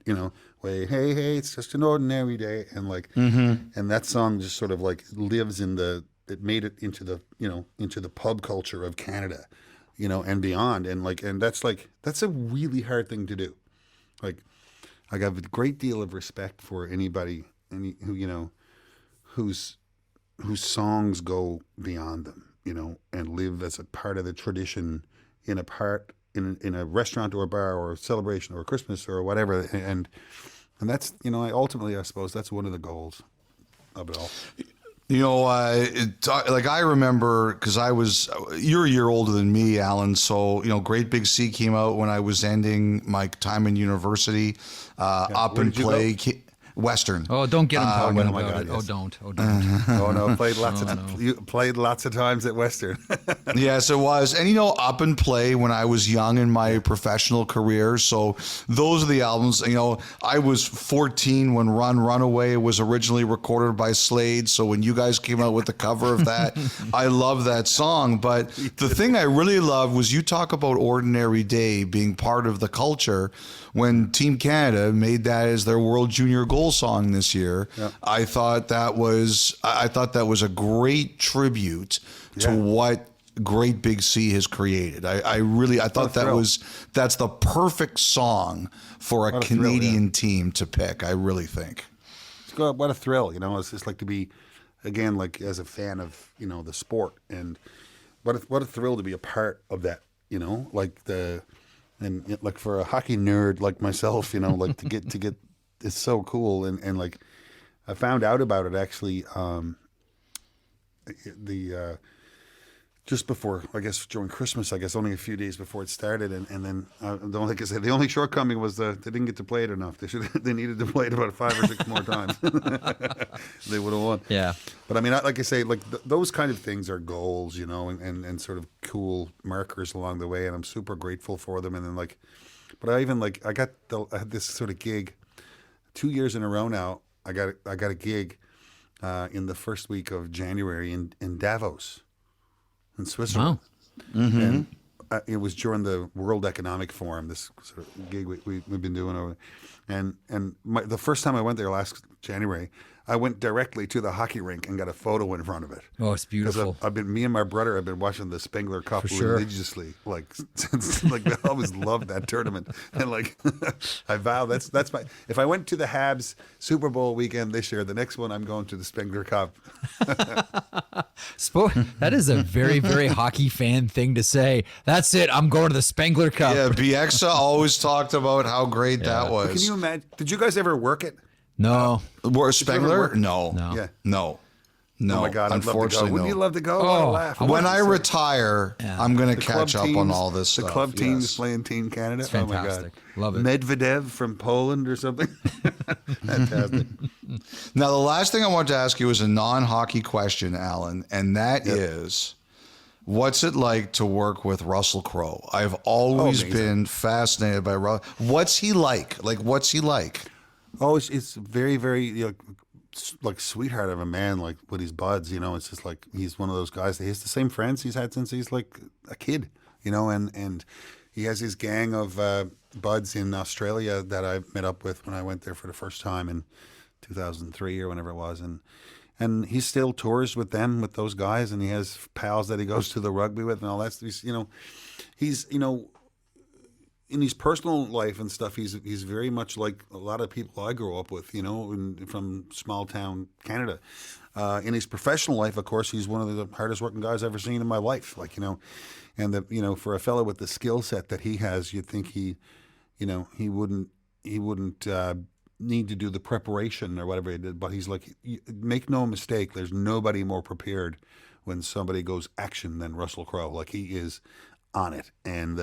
way, hey, it's just an ordinary day. And like, and that song just sort of like lives it made it into the pub culture of Canada, and beyond. And that's a really hard thing to do. Like, I have a great deal of respect for anybody whose songs go beyond them, and live as a part of the tradition in a restaurant or a bar or a celebration or a Christmas or whatever. And that's, ultimately, I suppose that's one of the goals of it all. Like I remember, because you're a year older than me, Alan. So, Great Big Sea came out when I was ending my time in university, Up Where and did you Play. go? Western. Oh, don't get him talking oh my about God, it. yes. Oh, don't. Oh, don't. Oh no, you played lots of times at Western. Yes, it was. And Up and Play when I was young in my professional career. So those are the albums. I was 14 when Runaway was originally recorded by Slade. So when you guys came out with the cover of that, I love that song. But the thing I really loved was you talk about Ordinary Day being part of the culture. When Team Canada made that as their World Junior Goal song this year, I thought that was a great tribute to what Great Big Sea has created. I thought that's the perfect song for a Canadian team to pick. I really think. What a thrill, It's just like to be, again, like as a fan of the sport, and what a thrill to be a part of that. Like for a hockey nerd like myself, like to get it's so cool, and like I found out about it actually just before, I guess during Christmas, only a few days before it started, and then the only shortcoming was they didn't get to play it enough. They needed to play it about 5 or 6 more times. They would have won. Yeah. But I mean, like I say, like those kind of things are goals, and sort of cool markers along the way, and I'm super grateful for them. And then but I had this sort of gig 2 years in a row now. I got a gig in the first week of January in Davos, in Switzerland. Wow. Mm-hmm. And it was during the World Economic Forum, this sort of gig we've been doing over there. And the first time I went there last January, I went directly to the hockey rink and got a photo in front of it. Oh, it's beautiful. Me and my brother have been watching the Spengler Cup religiously, since I always loved that tournament. And I vow that's my, if I went to the Habs Super Bowl weekend this year, the next one I'm going to the Spengler Cup. That is a very, very hockey fan thing to say. That's it. I'm going to the Spengler Cup. Yeah, Bieksa always talked about how great that was. Can you imagine? Did you guys ever work it? No. Spengler? No. Yeah. No. Oh my God, I'd love to go. Unfortunately, Wouldn't no. you love to go? Oh, I'd laugh. When I retire, I'm going to catch up on all this stuff. The club teams yes. playing Team Canada. It's fantastic. Oh my God. Love it. Medvedev from Poland or something. Fantastic. Now, the last thing I want to ask you is a non-hockey question, Alan, and that is, what's it like to work with Russell Crowe? I've always been fascinated by Russell. What's he like? What's he like? Oh, it's very, very sweetheart of a man, with his buds. It's just he's one of those guys that he has the same friends he's had since he's a kid. And he has his gang of buds in Australia that I met up with when I went there for the first time in 2003 or whenever it was, and he still tours with them, with those guys, and he has pals that he goes to the rugby with and all that. He's in his personal life and stuff, he's very much like a lot of people I grew up with, from small town Canada. In his professional life, of course, he's one of the hardest working guys I've ever seen in my life. And for a fellow with the skill set that he has, you'd think he wouldn't need to do the preparation or whatever he did. But he's make no mistake, there's nobody more prepared when somebody goes action than Russell Crowe. He is on it, and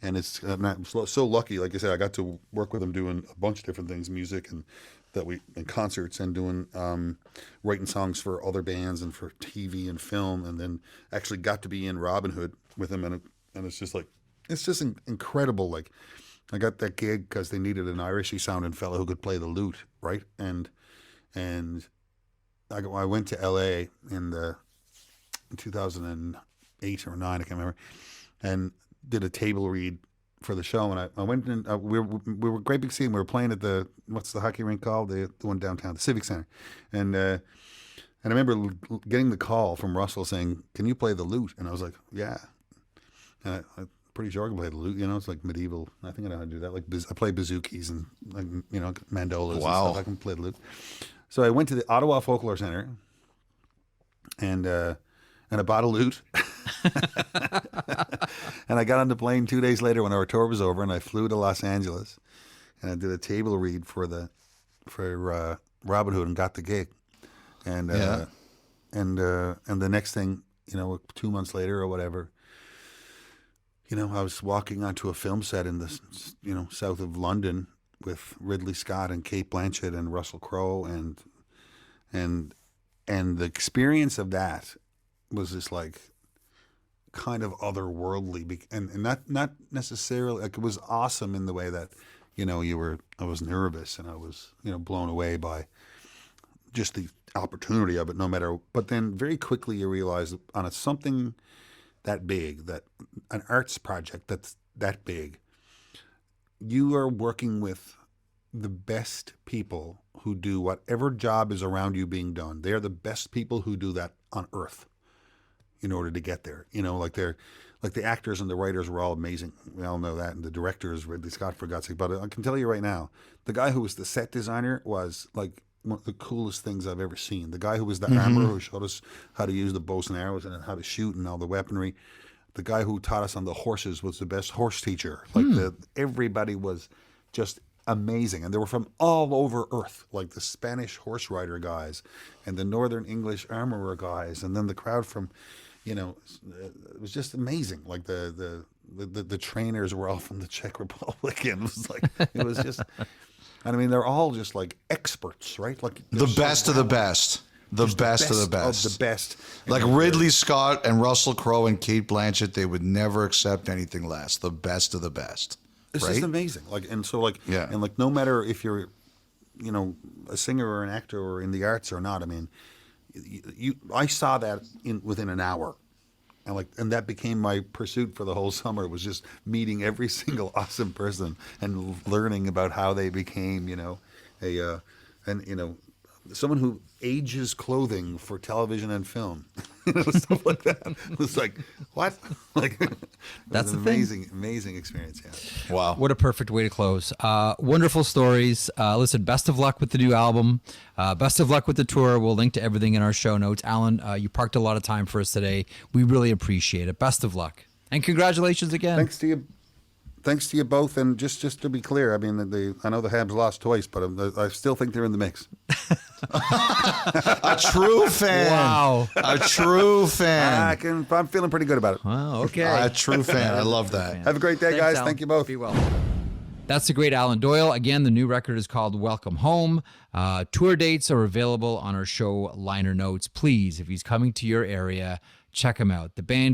it's I'm so lucky. Like I said, I got to work with him doing a bunch of different things, music and concerts, and doing writing songs for other bands and for TV and film, and then actually got to be in Robin Hood with him, and it's just incredible. I got that gig because they needed an Irishy sounding fellow who could play the lute, right? And I went to LA in 2008 or 9, I can't remember, and did a table read for the show, and I went in. We were Great Big Sea, and we were playing at what's the hockey rink called? The one downtown, the Civic Center, and I remember getting the call from Russell saying, "Can you play the lute?" And I was like, "Yeah." And I'm pretty sure I can play the lute. It's medieval. I think I know how to do that. I play bazookies and mandolas. Wow. And stuff. I can play the lute. So I went to the Ottawa Folklore Center, and I bought a lute. And I got on the plane 2 days later when our tour was over, and I flew to Los Angeles, and I did a table read for Robin Hood and got the gig. And the next thing, 2 months later or whatever, I was walking onto a film set in the south of London, with Ridley Scott and Kate Blanchett and Russell Crowe and the experience of that was just like kind of otherworldly, and not necessarily like, it was awesome in the way that, you know, I was nervous and I was, you know, blown away by just the opportunity of it, no matter. But then very quickly you realize on something that big, that an arts project that's that big, you are working with the best people who do whatever job is around you being done. They are the best people who do that on earth in order to get there. You know, like the actors and the writers were all amazing. We all know that. And the directors, Ridley Scott, for God's sake. But I can tell you right now, the guy who was the set designer was like one of the coolest things I've ever seen. The guy who was the armorer, who showed us how to use the bows and arrows and how to shoot and all the weaponry. The guy who taught us on the horses was the best horse teacher. Like everybody was just amazing, and they were from all over Earth, like the Spanish horse rider guys and the Northern English armorer guys, and then the crowd from, you know, it was just amazing. Like the trainers were all from the Czech Republic, and it was just, I mean, they're all just like experts, right? Like The best of the best. The best of the best. Of the best. Like Ridley Scott and Russell Crowe and Kate Blanchett, they would never accept anything less. The best of the best. It's right? just amazing. Like, and so like, Yeah. and like, no matter if you're, you know, a singer or an actor or in the arts or not, I mean, I saw that within an hour. And that became my pursuit for the whole summer, was just meeting every single awesome person and learning about how they became, you know, someone who ages clothing for television and film, you know, stuff like that. It was like, what? Like, That's an the thing. amazing experience. Yeah. Wow. What a perfect way to close. Wonderful stories. Listen, best of luck with the new album. Best of luck with the tour. We'll link to everything in our show notes. Alan, you parked a lot of time for us today. We really appreciate it. Best of luck. And congratulations again. Thanks to you both. And just to be clear, I mean, I know the Habs lost twice, but I still think they're in the mix. A true fan. Wow. A true fan. I'm feeling pretty good about it. Wow, okay. A true fan. I love that. Have a great day, Thanks, guys. Alan. Thank you both. Be well. That's the great Alan Doyle. Again, the new record is called Welcome Home. Tour dates are available on our show liner notes. Please, if he's coming to your area, check him out. The band